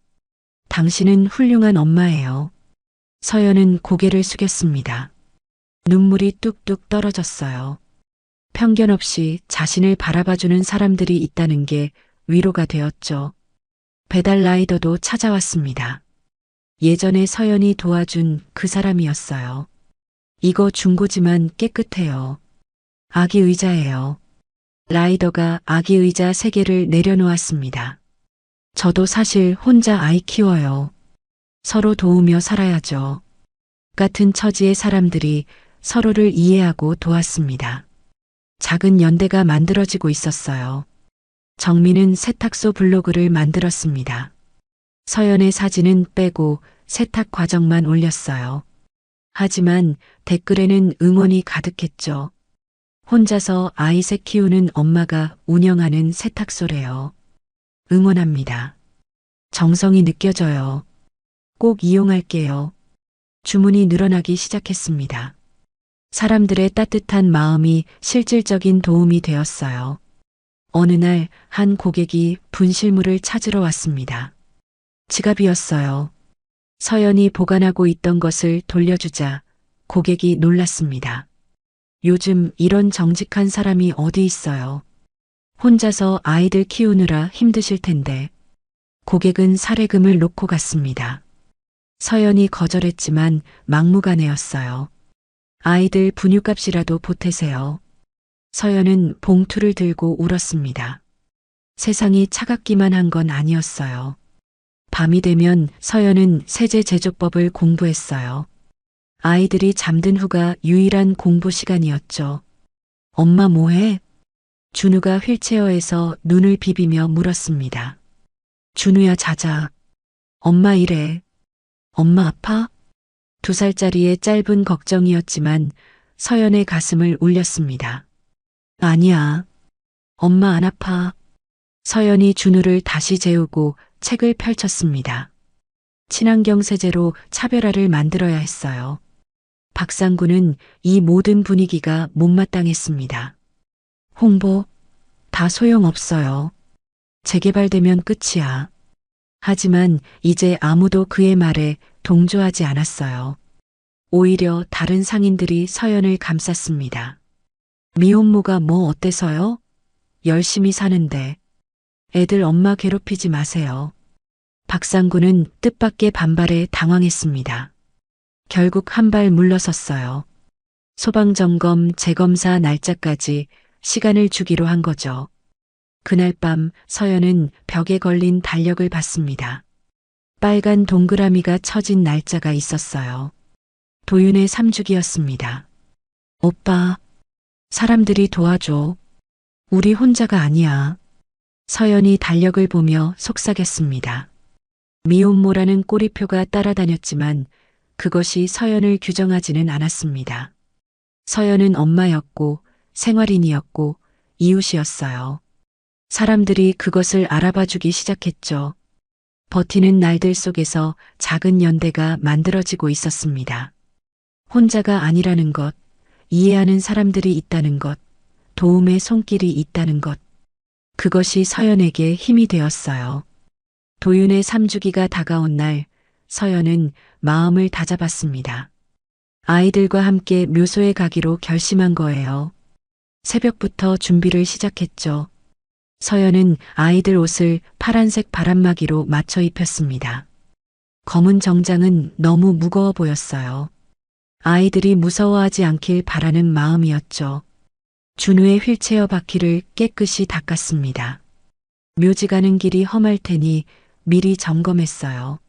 당신은 훌륭한 엄마예요. 서연은 고개를 숙였습니다. 눈물이 뚝뚝 떨어졌어요. 편견 없이 자신을 바라봐주는 사람들이 있다는 게 위로가 되었죠. 배달 라이더도 찾아왔습니다. 예전에 서연이 도와준 그 사람이었어요. 이거 중고지만 깨끗해요. 아기 의자예요. 라이더가 아기 의자 3개를 내려놓았습니다. 저도 사실 혼자 아이 키워요. 서로 도우며 살아야죠. 같은 처지의 사람들이 서로를 이해하고 도왔습니다. 작은 연대가 만들어지고 있었어요. 정민은 세탁소 블로그를 만들었습니다. 서연의 사진은 빼고 세탁 과정만 올렸어요. 하지만 댓글에는 응원이 가득했죠. 혼자서 아이 셋 키우는 엄마가 운영하는 세탁소래요. 응원합니다. 정성이 느껴져요. 꼭 이용할게요. 주문이 늘어나기 시작했습니다. 사람들의 따뜻한 마음이 실질적인 도움이 되었어요. 어느 날 한 고객이 분실물을 찾으러 왔습니다. 지갑이었어요. 서연이 보관하고 있던 것을 돌려주자 고객이 놀랐습니다. 요즘 이런 정직한 사람이 어디 있어요. 혼자서 아이들 키우느라 힘드실 텐데. 고객은 사례금을 놓고 갔습니다. 서연이 거절했지만 막무가내였어요. 아이들 분유값이라도 보태세요. 서연은 봉투를 들고 울었습니다. 세상이 차갑기만 한 건 아니었어요. 밤이 되면 서연은 세제 제조법을 공부했어요. 아이들이 잠든 후가 유일한 공부 시간이었죠. 엄마 뭐해? 준우가 휠체어에서 눈을 비비며 물었습니다. 준우야 자자. 엄마 이래. 엄마 아파? 2살짜리의 짧은 걱정이었지만 서연의 가슴을 울렸습니다. 아니야. 엄마 안 아파. 서연이 준우를 다시 재우고 책을 펼쳤습니다. 친환경 세제로 차별화를 만들어야 했어요. 박상구는 이 모든 분위기가 못마땅했습니다. 홍보 다 소용없어요. 재개발되면 끝이야. 하지만 이제 아무도 그의 말에 동조하지 않았어요. 오히려 다른 상인들이 서연을 감쌌습니다. 미혼모가 뭐 어때서요? 열심히 사는데. 애들 엄마 괴롭히지 마세요. 박상구는 뜻밖의 반발에 당황했습니다. 결국 한 발 물러섰어요. 소방점검 재검사 날짜까지 시간을 주기로 한 거죠. 그날 밤 서연은 벽에 걸린 달력을 봤습니다. 빨간 동그라미가 쳐진 날짜가 있었어요. 도윤의 3주기였습니다. 오빠, 사람들이 도와줘. 우리 혼자가 아니야. 서연이 달력을 보며 속삭였습니다. 미혼모라는 꼬리표가 따라다녔지만 그것이 서연을 규정하지는 않았습니다. 서연은 엄마였고 생활인이었고 이웃이었어요. 사람들이 그것을 알아봐주기 시작했죠. 버티는 날들 속에서 작은 연대가 만들어지고 있었습니다. 혼자가 아니라는 것, 이해하는 사람들이 있다는 것, 도움의 손길이 있다는 것. 그것이 서연에게 힘이 되었어요. 도윤의 3주기가 다가온 날, 서연은 마음을 다잡았습니다. 아이들과 함께 묘소에 가기로 결심한 거예요. 새벽부터 준비를 시작했죠. 서연은 아이들 옷을 파란색 바람막이로 맞춰 입혔습니다. 검은 정장은 너무 무거워 보였어요. 아이들이 무서워하지 않길 바라는 마음이었죠. 준우의 휠체어 바퀴를 깨끗이 닦았습니다. 묘지 가는 길이 험할 테니 미리 점검했어요.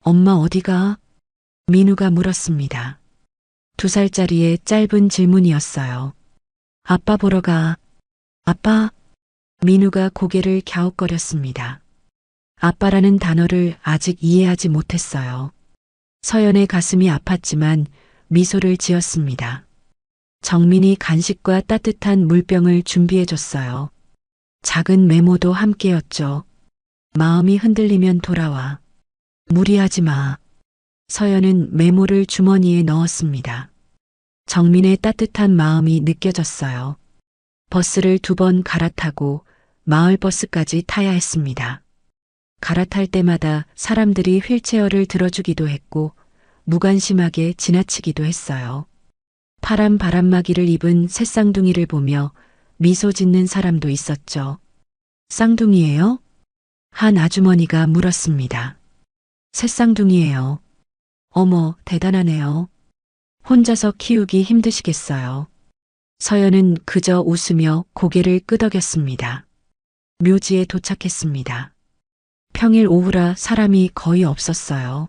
엄마 어디가? 민우가 물었습니다. 2살짜리의 짧은 질문이었어요. 아빠 보러 가. 아빠? 민우가 고개를 갸웃거렸습니다. 아빠라는 단어를 아직 이해하지 못했어요. 서연의 가슴이 아팠지만 미소를 지었습니다. 정민이 간식과 따뜻한 물병을 준비해줬어요. 작은 메모도 함께였죠. 마음이 흔들리면 돌아와. 무리하지 마. 서연은 메모를 주머니에 넣었습니다. 정민의 따뜻한 마음이 느껴졌어요. 버스를 2번 갈아타고 마을버스까지 타야 했습니다. 갈아탈 때마다 사람들이 휠체어를 들어주기도 했고 무관심하게 지나치기도 했어요. 파란 바람막이를 입은 새 쌍둥이를 보며 미소 짓는 사람도 있었죠. 쌍둥이예요? 한 아주머니가 물었습니다. 새 쌍둥이예요. 어머, 대단하네요. 혼자서 키우기 힘드시겠어요. 서연은 그저 웃으며 고개를 끄덕였습니다. 묘지에 도착했습니다. 평일 오후라 사람이 거의 없었어요.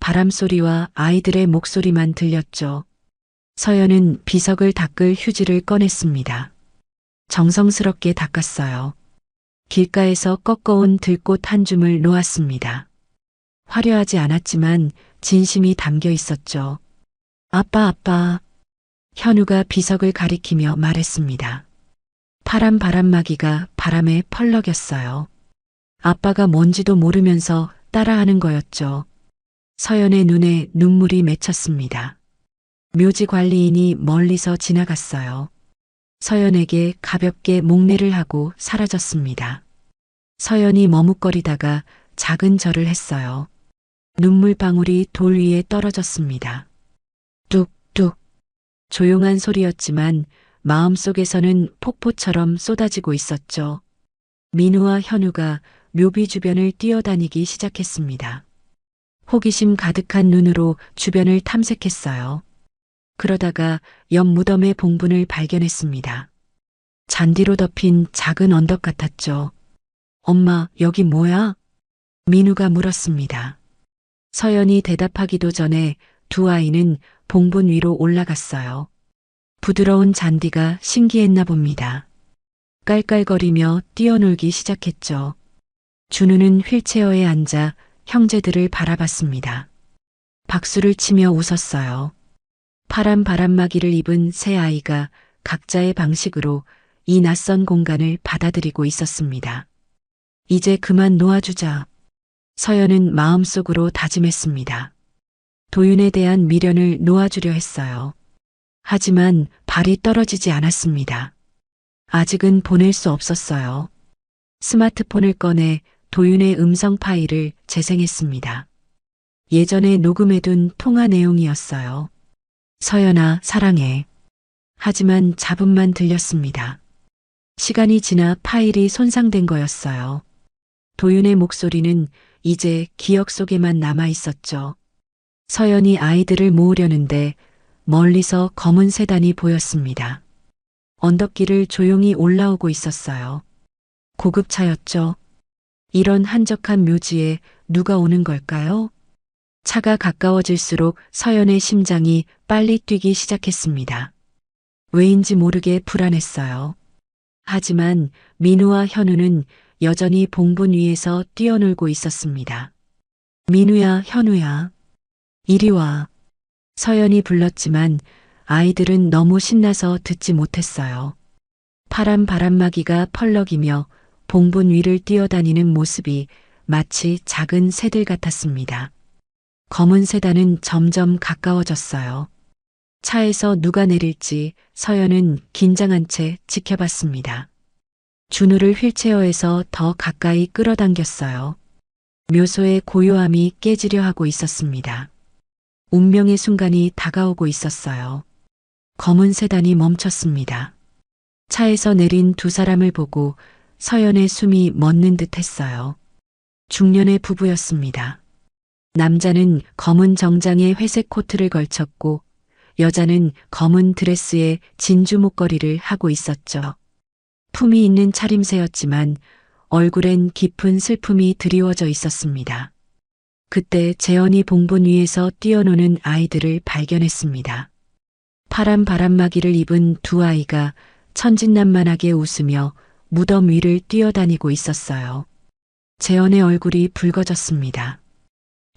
바람소리와 아이들의 목소리만 들렸죠. 서연은 비석을 닦을 휴지를 꺼냈습니다. 정성스럽게 닦았어요. 길가에서 꺾어온 들꽃 한 줌을 놓았습니다. 화려하지 않았지만 진심이 담겨 있었죠. 아빠. 현우가 비석을 가리키며 말했습니다. 파란 바람막이가 바람에 펄럭였어요. 아빠가 뭔지도 모르면서 따라하는 거였죠. 서연의 눈에 눈물이 맺혔습니다. 묘지 관리인이 멀리서 지나갔어요. 서연에게 가볍게 목례를 하고 사라졌습니다. 서연이 머뭇거리다가 작은 절을 했어요. 눈물방울이 돌 위에 떨어졌습니다. 뚝뚝. 조용한 소리였지만 마음속에서는 폭포처럼 쏟아지고 있었죠. 민우와 현우가 묘비 주변을 뛰어다니기 시작했습니다. 호기심 가득한 눈으로 주변을 탐색했어요. 그러다가 옆 무덤의 봉분을 발견했습니다. 잔디로 덮인 작은 언덕 같았죠. 엄마, 여기 뭐야? 민우가 물었습니다. 서연이 대답하기도 전에 2 아이는 봉분 위로 올라갔어요. 부드러운 잔디가 신기했나 봅니다. 깔깔거리며 뛰어놀기 시작했죠. 준우는 휠체어에 앉아 형제들을 바라봤습니다. 박수를 치며 웃었어요. 파란 바람막이를 입은 세 아이가 각자의 방식으로 이 낯선 공간을 받아들이고 있었습니다. 이제 그만 놓아주자. 서연은 마음속으로 다짐했습니다. 도윤에 대한 미련을 놓아주려 했어요. 하지만 발이 떨어지지 않았습니다. 아직은 보낼 수 없었어요. 스마트폰을 꺼내 도윤의 음성 파일을 재생했습니다. 예전에 녹음해둔 통화 내용이었어요. 서연아, 사랑해. 하지만 잡음만 들렸습니다. 시간이 지나 파일이 손상된 거였어요. 도윤의 목소리는 이제 기억 속에만 남아 있었죠. 서연이 아이들을 모으려는데 멀리서 검은 세단이 보였습니다. 언덕길을 조용히 올라오고 있었어요. 고급차였죠. 이런 한적한 묘지에 누가 오는 걸까요? 차가 가까워질수록 서연의 심장이 빨리 뛰기 시작했습니다. 왜인지 모르게 불안했어요. 하지만 민우와 현우는 여전히 봉분 위에서 뛰어놀고 있었습니다. 민우야, 현우야, 이리 와. 서연이 불렀지만 아이들은 너무 신나서 듣지 못했어요. 파란 바람막이가 펄럭이며 봉분 위를 뛰어다니는 모습이 마치 작은 새들 같았습니다. 검은 세단은 점점 가까워졌어요. 차에서 누가 내릴지 서연은 긴장한 채 지켜봤습니다. 준우를 휠체어에서 더 가까이 끌어당겼어요. 묘소의 고요함이 깨지려 하고 있었습니다. 운명의 순간이 다가오고 있었어요. 검은 세단이 멈췄습니다. 차에서 내린 두 사람을 보고 서연의 숨이 멎는 듯 했어요. 중년의 부부였습니다. 남자는 검은 정장에 회색 코트를 걸쳤고 여자는 검은 드레스에 진주 목걸이를 하고 있었죠. 품이 있는 차림새였지만 얼굴엔 깊은 슬픔이 드리워져 있었습니다. 그때 재현이 봉분 위에서 뛰어노는 아이들을 발견했습니다. 파란 바람막이를 입은 두 아이가 천진난만하게 웃으며 무덤 위를 뛰어다니고 있었어요. 재현의 얼굴이 붉어졌습니다.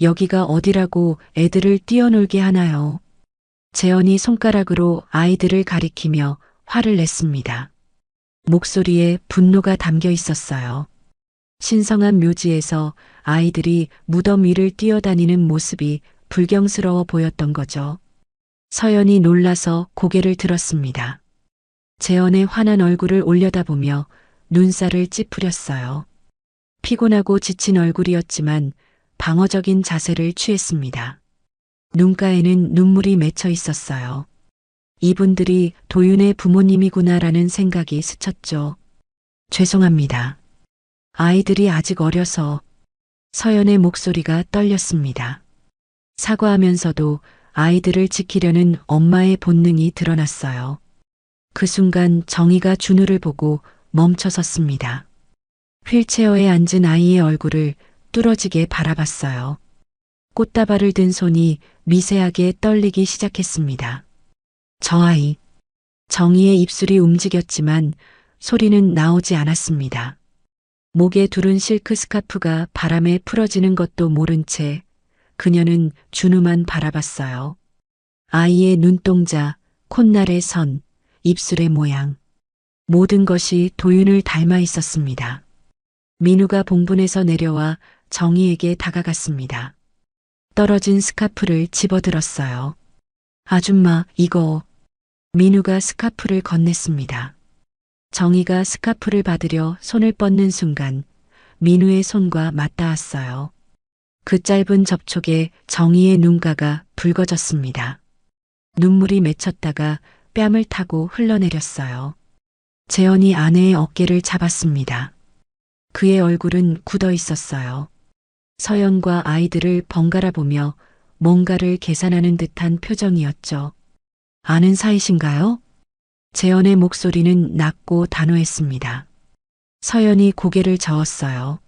여기가 어디라고 애들을 뛰어놀게 하나요? 재현이 손가락으로 아이들을 가리키며 화를 냈습니다. 목소리에 분노가 담겨 있었어요. 신성한 묘지에서 아이들이 무덤 위를 뛰어다니는 모습이 불경스러워 보였던 거죠. 서연이 놀라서 고개를 들었습니다. 재현의 환한 얼굴을 올려다보며 눈살을 찌푸렸어요. 피곤하고 지친 얼굴이었지만 방어적인 자세를 취했습니다. 눈가에는 눈물이 맺혀 있었어요. 이분들이 도윤의 부모님이구나라는 생각이 스쳤죠. 죄송합니다. 아이들이 아직 어려서. 서연의 목소리가 떨렸습니다. 사과하면서도 아이들을 지키려는 엄마의 본능이 드러났어요. 그 순간 정희가 준우를 보고 멈춰섰습니다. 휠체어에 앉은 아이의 얼굴을 뚫어지게 바라봤어요. 꽃다발을 든 손이 미세하게 떨리기 시작했습니다. 저 아이. 정희의 입술이 움직였지만 소리는 나오지 않았습니다. 목에 두른 실크 스카프가 바람에 풀어지는 것도 모른 채 그녀는 준우만 바라봤어요. 아이의 눈동자, 콧날의 선, 입술의 모양. 모든 것이 도윤을 닮아 있었습니다. 민우가 봉분에서 내려와 정희에게 다가갔습니다. 떨어진 스카프를 집어들었어요. 아줌마, 이거. 민우가 스카프를 건넸습니다. 정희가 스카프를 받으려 손을 뻗는 순간 민우의 손과 맞닿았어요. 그 짧은 접촉에 정희의 눈가가 붉어졌습니다. 눈물이 맺혔다가 뺨을 타고 흘러내렸어요. 재현이 아내의 어깨를 잡았습니다. 그의 얼굴은 굳어 있었어요. 서연과 아이들을 번갈아 보며 뭔가를 계산하는 듯한 표정이었죠. 아는 사이신가요? 재현의 목소리는 낮고 단호했습니다. 서연이 고개를 저었어요.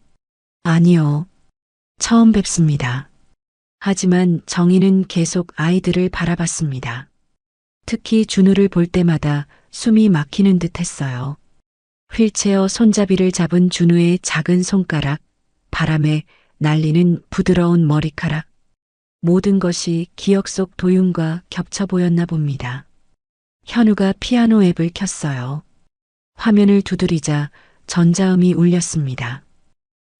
아니요. 처음 뵙습니다. 하지만 정희는 계속 아이들을 바라봤습니다. 특히 준우를 볼 때마다 숨이 막히는 듯 했어요. 휠체어 손잡이를 잡은 준우의 작은 손가락, 바람에 날리는 부드러운 머리카락. 모든 것이 기억 속 도윤과 겹쳐 보였나 봅니다. 현우가 피아노 앱을 켰어요. 화면을 두드리자 전자음이 울렸습니다.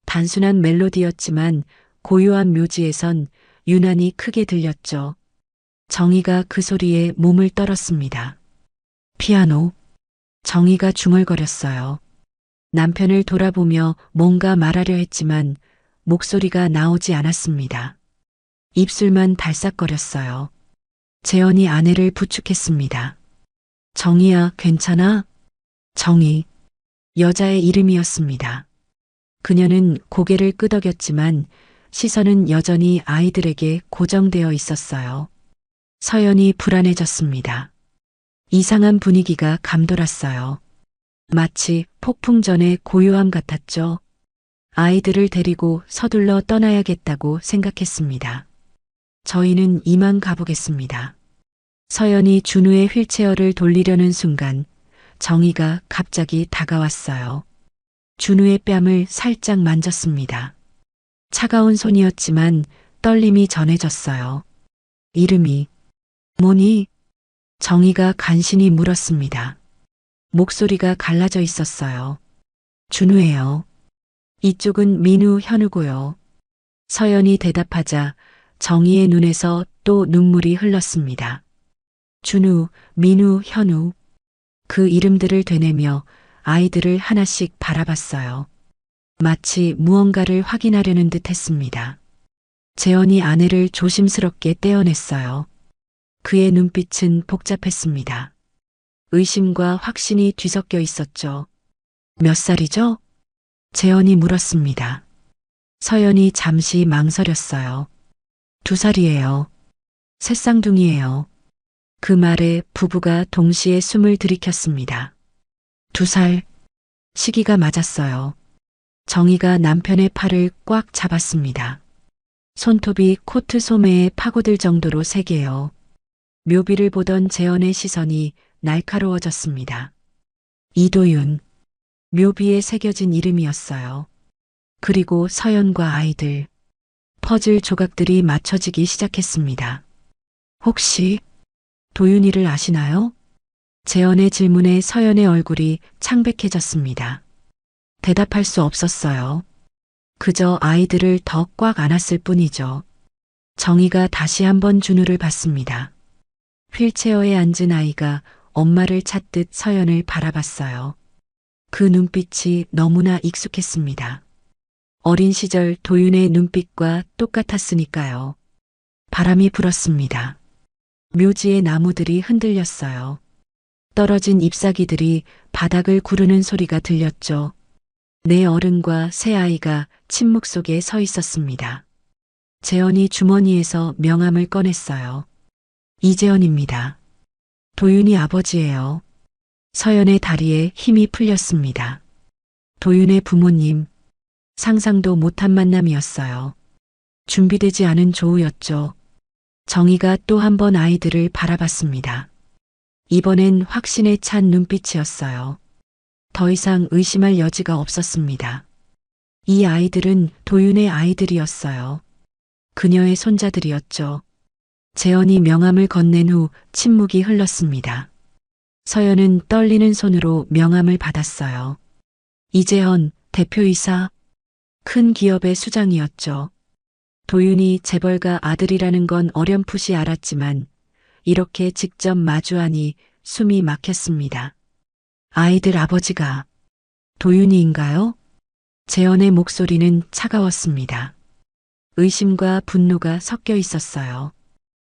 단순한 멜로디였지만 고요한 묘지에선 유난히 크게 들렸죠. 정희가 그 소리에 몸을 떨었습니다. 피아노. 정희가 중얼거렸어요. 남편을 돌아보며 뭔가 말하려 했지만 목소리가 나오지 않았습니다. 입술만 달싹거렸어요. 재현이 아내를 부축했습니다. 정희야, 괜찮아? 정희. 여자의 이름이었습니다. 그녀는 고개를 끄덕였지만 시선은 여전히 아이들에게 고정되어 있었어요. 서연이 불안해졌습니다. 이상한 분위기가 감돌았어요. 마치 폭풍 전의 고요함 같았죠. 아이들을 데리고 서둘러 떠나야겠다고 생각했습니다. 저희는 이만 가보겠습니다. 서연이 준우의 휠체어를 돌리려는 순간 정희가 갑자기 다가왔어요. 준우의 뺨을 살짝 만졌습니다. 차가운 손이었지만 떨림이 전해졌어요. 이름이 뭐니? 정희가 간신히 물었습니다. 목소리가 갈라져 있었어요. 준우예요. 이쪽은 민우, 현우고요. 서연이 대답하자 정희의 눈에서 또 눈물이 흘렀습니다. 준우, 민우, 현우. 그 이름들을 되뇌며 아이들을 하나씩 바라봤어요. 마치 무언가를 확인하려는 듯 했습니다. 재현이 아내를 조심스럽게 떼어냈어요. 그의 눈빛은 복잡했습니다. 의심과 확신이 뒤섞여 있었죠. 몇 살이죠? 재현이 물었습니다. 서연이 잠시 망설였어요. 2살이에요. 새쌍둥이에요. 그 말에 부부가 동시에 숨을 들이켰습니다. 2살. 시기가 맞았어요. 정희가 남편의 팔을 꽉 잡았습니다. 손톱이 코트 소매에 파고들 정도로 세게요. 묘비를 보던 재현의 시선이 날카로워졌습니다. 이도윤. 묘비에 새겨진 이름이었어요. 그리고 서연과 아이들. 퍼즐 조각들이 맞춰지기 시작했습니다. 혹시 도윤이를 아시나요? 재현의 질문에 서연의 얼굴이 창백해졌습니다. 대답할 수 없었어요. 그저 아이들을 더 꽉 안았을 뿐이죠. 정희가 다시 한번 준우를 봤습니다. 휠체어에 앉은 아이가 엄마를 찾듯 서연을 바라봤어요. 그 눈빛이 너무나 익숙했습니다. 어린 시절 도윤의 눈빛과 똑같았으니까요. 바람이 불었습니다. 묘지의 나무들이 흔들렸어요. 떨어진 잎사귀들이 바닥을 구르는 소리가 들렸죠. 네 어른과 새 아이가 침묵 속에 서 있었습니다. 재현이 주머니에서 명함을 꺼냈어요. 이재현입니다. 도윤이 아버지예요. 서연의 다리에 힘이 풀렸습니다. 도윤의 부모님, 상상도 못한 만남이었어요. 준비되지 않은 조우였죠. 정희가 또 한 번 아이들을 바라봤습니다. 이번엔 확신에 찬 눈빛이었어요. 더 이상 의심할 여지가 없었습니다. 이 아이들은 도윤의 아이들이었어요. 그녀의 손자들이었죠. 재현이 명함을 건넨 후 침묵이 흘렀습니다. 서연은 떨리는 손으로 명함을 받았어요. 이재현 대표이사. 큰 기업의 수장이었죠. 도윤이 재벌가 아들이라는 건 어렴풋이 알았지만 이렇게 직접 마주하니 숨이 막혔습니다. 아이들 아버지가 도윤이인가요? 재현의 목소리는 차가웠습니다. 의심과 분노가 섞여 있었어요.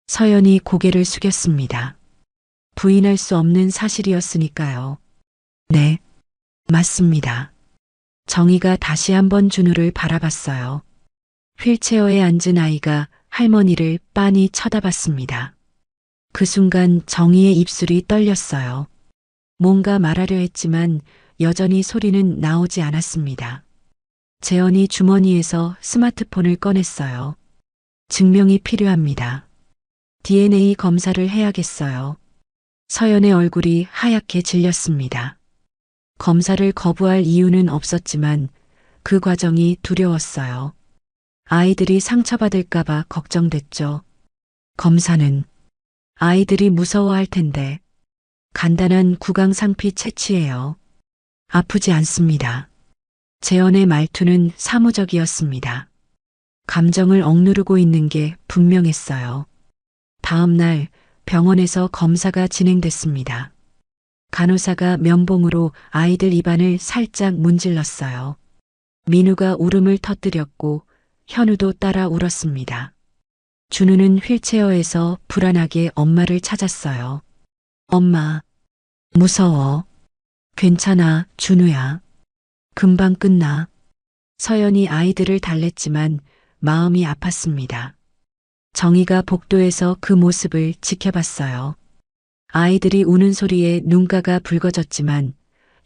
서연이 고개를 숙였습니다. 부인할 수 없는 사실이었으니까요. 네, 맞습니다. 정희가 다시 한번 준우를 바라봤어요. 휠체어에 앉은 아이가 할머니를 빤히 쳐다봤습니다. 그 순간 정희의 입술이 떨렸어요. 뭔가 말하려 했지만 여전히 소리는 나오지 않았습니다. 재현이 주머니에서 스마트폰을 꺼냈어요. 증명이 필요합니다. DNA 검사를 해야겠어요. 서연의 얼굴이 하얗게 질렸습니다. 검사를 거부할 이유는 없었지만 그 과정이 두려웠어요. 아이들이 상처받을까봐 걱정됐죠. 검사는 아이들이 무서워할 텐데 간단한 구강상피 채취예요. 아프지 않습니다. 재현의 말투는 사무적이었습니다. 감정을 억누르고 있는 게 분명했어요. 다음 날 병원에서 검사가 진행됐습니다. 간호사가 면봉으로 아이들 입안을 살짝 문질렀어요. 민우가 울음을 터뜨렸고 현우도 따라 울었습니다. 준우는 휠체어에서 불안하게 엄마를 찾았어요. 엄마, 무서워. 괜찮아, 준우야. 금방 끝나. 서연이 아이들을 달랬지만 마음이 아팠습니다. 정희가 복도에서 그 모습을 지켜봤어요. 아이들이 우는 소리에 눈가가 붉어졌지만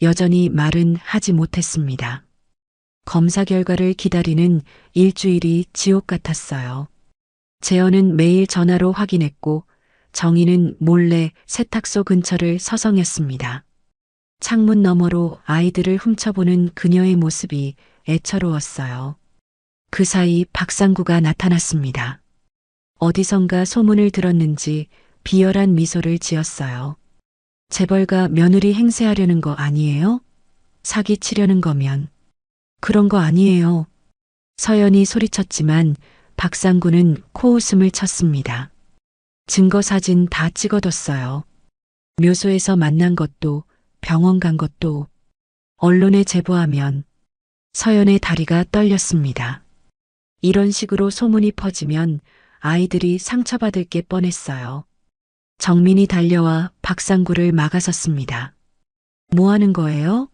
여전히 말은 하지 못했습니다. 검사 결과를 기다리는 일주일이 지옥 같았어요. 재현은 매일 전화로 확인했고 정희는 몰래 세탁소 근처를 서성였습니다. 창문 너머로 아이들을 훔쳐보는 그녀의 모습이 애처로웠어요. 그 사이 박상구가 나타났습니다. 어디선가 소문을 들었는지 비열한 미소를 지었어요. 재벌가 며느리 행세하려는 거 아니에요? 사기치려는 거면. 그런 거 아니에요. 서연이 소리쳤지만 박상구는 코웃음을 쳤습니다. 증거 사진 다 찍어뒀어요. 묘소에서 만난 것도 병원 간 것도 언론에 제보하면. 서연의 다리가 떨렸습니다. 이런 식으로 소문이 퍼지면 아이들이 상처받을 게 뻔했어요. 정민이 달려와 박상구를 막아섰습니다. 뭐 하는 거예요?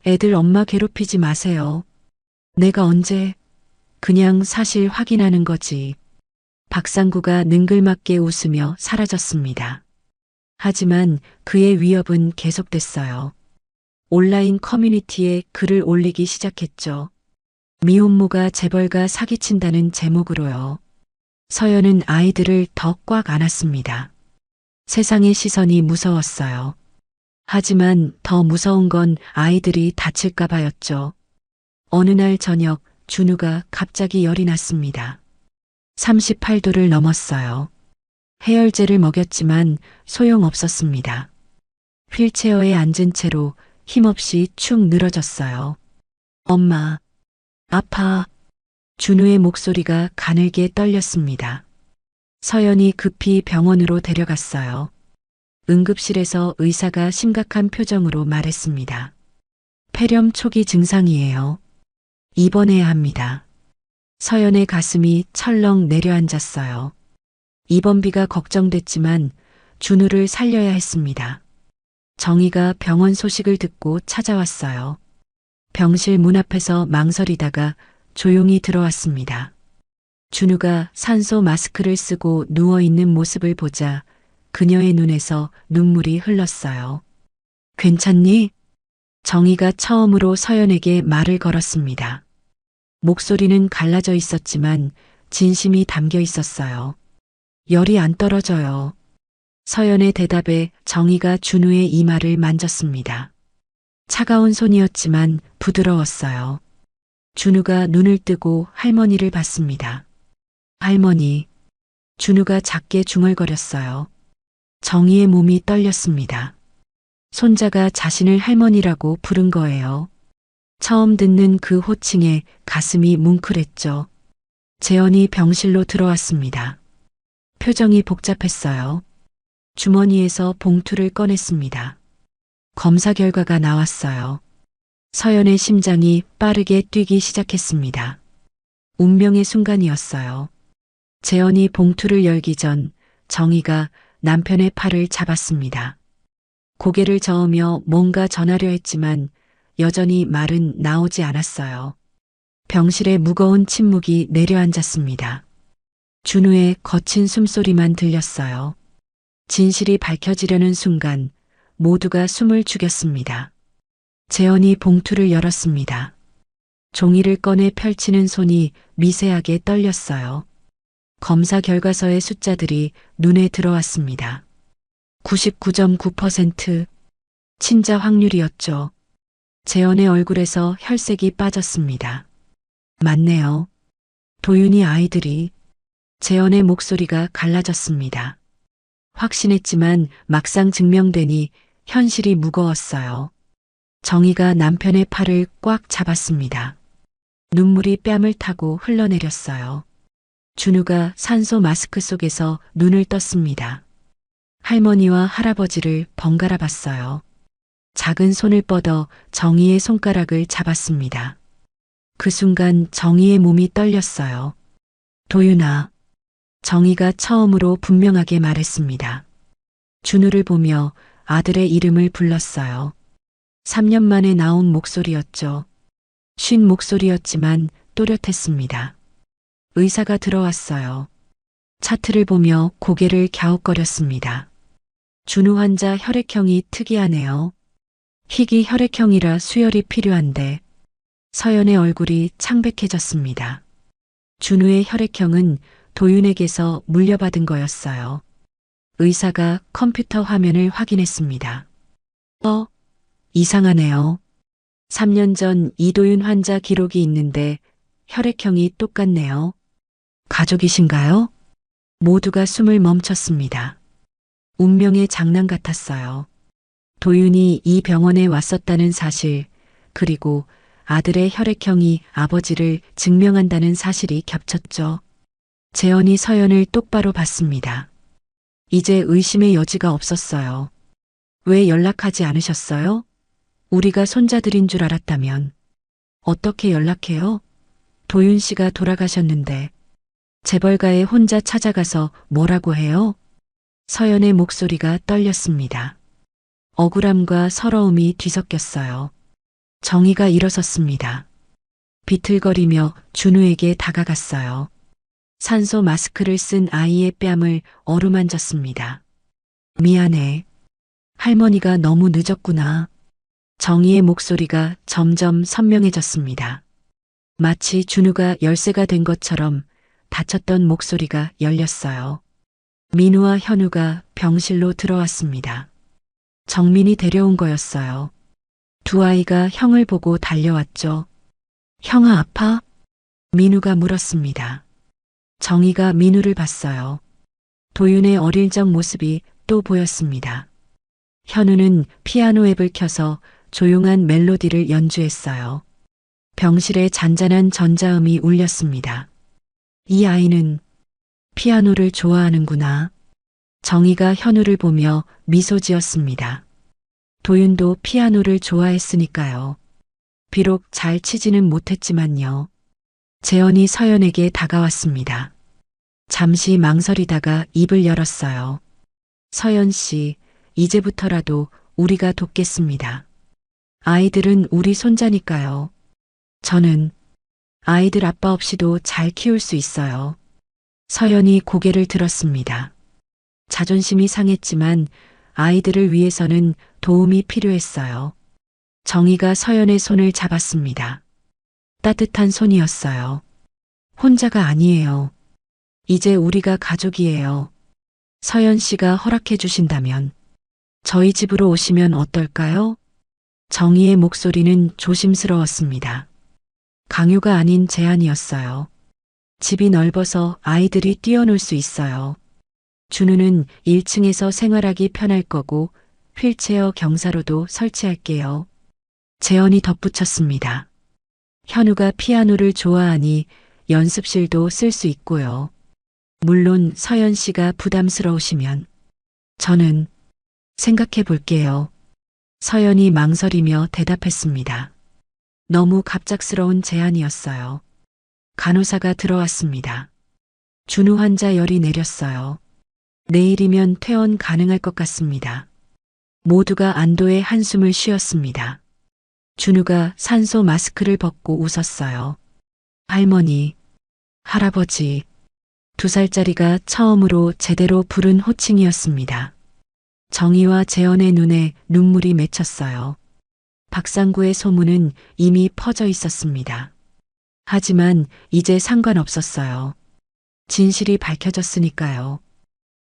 애들 엄마 괴롭히지 마세요. 내가 언제? 그냥 사실 확인하는 거지. 박상구가 능글맞게 웃으며 사라졌습니다. 하지만 그의 위협은 계속됐어요. 온라인 커뮤니티에 글을 올리기 시작했죠. 미혼모가 재벌가 사기친다는 제목으로요. 서연은 아이들을 더 꽉 안았습니다. 세상의 시선이 무서웠어요. 하지만 더 무서운 건 아이들이 다칠까 봐였죠. 어느 날 저녁 준우가 갑자기 열이 났습니다. 38도를 넘었어요. 해열제를 먹였지만 소용없었습니다. 휠체어에 앉은 채로 힘없이 축 늘어졌어요. 엄마, 아파. 준우의 목소리가 가늘게 떨렸습니다. 서연이 급히 병원으로 데려갔어요. 응급실에서 의사가 심각한 표정으로 말했습니다. 폐렴 초기 증상이에요. 입원해야 합니다. 서연의 가슴이 철렁 내려앉았어요. 입원비가 걱정됐지만 준우를 살려야 했습니다. 정희가 병원 소식을 듣고 찾아왔어요. 병실 문 앞에서 망설이다가 조용히 들어왔습니다. 준우가 산소 마스크를 쓰고 누워있는 모습을 보자 그녀의 눈에서 눈물이 흘렀어요. 괜찮니? 정희가 처음으로 서연에게 말을 걸었습니다. 목소리는 갈라져 있었지만 진심이 담겨 있었어요. 열이 안 떨어져요. 서연의 대답에 정희가 준우의 이마를 만졌습니다. 차가운 손이었지만 부드러웠어요. 준우가 눈을 뜨고 할머니를 봤습니다. 할머니. 준우가 작게 중얼거렸어요. 정희의 몸이 떨렸습니다. 손자가 자신을 할머니라고 부른 거예요. 처음 듣는 그 호칭에 가슴이 뭉클했죠. 재현이 병실로 들어왔습니다. 표정이 복잡했어요. 주머니에서 봉투를 꺼냈습니다. 검사 결과가 나왔어요. 서연의 심장이 빠르게 뛰기 시작했습니다. 운명의 순간이었어요. 재현이 봉투를 열기 전 정희가 남편의 팔을 잡았습니다. 고개를 저으며 뭔가 전하려 했지만 여전히 말은 나오지 않았어요. 병실에 무거운 침묵이 내려앉았습니다. 준우의 거친 숨소리만 들렸어요. 진실이 밝혀지려는 순간 모두가 숨을 죽였습니다. 재현이 봉투를 열었습니다. 종이를 꺼내 펼치는 손이 미세하게 떨렸어요. 검사 결과서의 숫자들이 눈에 들어왔습니다. 99.9% 친자 확률이었죠. 재현의 얼굴에서 혈색이 빠졌습니다. 맞네요. 도윤이 아이들이. 재현의 목소리가 갈라졌습니다. 확신했지만 막상 증명되니 현실이 무거웠어요. 정희가 남편의 팔을 꽉 잡았습니다. 눈물이 뺨을 타고 흘러내렸어요. 준우가 산소 마스크 속에서 눈을 떴습니다. 할머니와 할아버지를 번갈아 봤어요. 작은 손을 뻗어 정희의 손가락을 잡았습니다. 그 순간 정희의 몸이 떨렸어요. 도윤아. 정희가 처음으로 분명하게 말했습니다. 준우를 보며 아들의 이름을 불렀어요. 3년 만에 나온 목소리였죠. 쉰 목소리였지만 또렷했습니다. 의사가 들어왔어요. 차트를 보며 고개를 갸웃거렸습니다. 준우 환자 혈액형이 특이하네요. 희귀 혈액형이라 수혈이 필요한데. 서연의 얼굴이 창백해졌습니다. 준우의 혈액형은 도윤에게서 물려받은 거였어요. 의사가 컴퓨터 화면을 확인했습니다. 이상하네요. 3년 전 이도윤 환자 기록이 있는데 혈액형이 똑같네요. 가족이신가요? 모두가 숨을 멈췄습니다. 운명의 장난 같았어요. 도윤이 이 병원에 왔었다는 사실, 그리고 아들의 혈액형이 아버지를 증명한다는 사실이 겹쳤죠. 재현이 서연을 똑바로 봤습니다. 이제 의심의 여지가 없었어요. 왜 연락하지 않으셨어요? 우리가 손자들인 줄 알았다면. 어떻게 연락해요? 도윤 씨가 돌아가셨는데 재벌가에 혼자 찾아가서 뭐라고 해요? 서연의 목소리가 떨렸습니다. 억울함과 서러움이 뒤섞였어요. 정희가 일어섰습니다. 비틀거리며 준우에게 다가갔어요. 산소 마스크를 쓴 아이의 뺨을 어루만졌습니다. 미안해. 할머니가 너무 늦었구나. 정희의 목소리가 점점 선명해졌습니다. 마치 준우가 열쇠가 된 것처럼 닫혔던 목소리가 열렸어요. 민우와 현우가 병실로 들어왔습니다. 정민이 데려온 거였어요. 두 아이가 형을 보고 달려왔죠. 형아 아파? 민우가 물었습니다. 정희가 민우를 봤어요. 도윤의 어릴 적 모습이 또 보였습니다. 현우는 피아노 앱을 켜서 조용한 멜로디를 연주했어요. 병실에 잔잔한 전자음이 울렸습니다. 이 아이는 피아노를 좋아하는구나. 정희가 현우를 보며 미소 지었습니다. 도윤도 피아노를 좋아했으니까요. 비록 잘 치지는 못했지만요. 재현이 서연에게 다가왔습니다. 잠시 망설이다가 입을 열었어요. 서연 씨, 이제부터라도 우리가 돕겠습니다. 아이들은 우리 손자니까요. 저는 아이들 아빠 없이도 잘 키울 수 있어요. 서연이 고개를 들었습니다. 자존심이 상했지만 아이들을 위해서는 도움이 필요했어요. 정희가 서연의 손을 잡았습니다. 따뜻한 손이었어요. 혼자가 아니에요. 이제 우리가 가족이에요. 서연 씨가 허락해 주신다면 저희 집으로 오시면 어떨까요? 정희의 목소리는 조심스러웠습니다. 강요가 아닌 제안이었어요. 집이 넓어서 아이들이 뛰어놀 수 있어요. 준우는 1층에서 생활하기 편할 거고 휠체어 경사로도 설치할게요. 재현이 덧붙였습니다. 현우가 피아노를 좋아하니 연습실도 쓸 수 있고요. 물론 서연 씨가 부담스러우시면 저는 생각해 볼게요. 서연이 망설이며 대답했습니다. 너무 갑작스러운 제안이었어요. 간호사가 들어왔습니다. 준우 환자 열이 내렸어요. 내일이면 퇴원 가능할 것 같습니다. 모두가 안도의 한숨을 쉬었습니다. 준우가 산소 마스크를 벗고 웃었어요. 할머니, 할아버지, 2살짜리가 처음으로 제대로 부른 호칭이었습니다. 정희와 재현의 눈에 눈물이 맺혔어요. 박상구의 소문은 이미 퍼져 있었습니다. 하지만 이제 상관없었어요. 진실이 밝혀졌으니까요.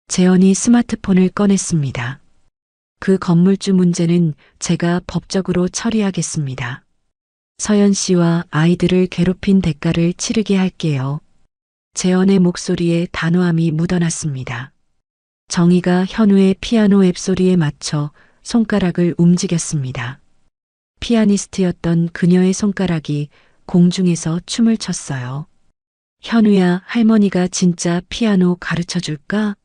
재현이 스마트폰을 꺼냈습니다. 그 건물주 문제는 제가 법적으로 처리하겠습니다. 서연 씨와 아이들을 괴롭힌 대가를 치르게 할게요. 재현의 목소리에 단호함이 묻어났습니다. 정희가 현우의 피아노 앱소리에 맞춰 손가락을 움직였습니다. 피아니스트였던 그녀의 손가락이 공중에서 춤을 췄어요. 현우야, 할머니가 진짜 피아노 가르쳐 줄까?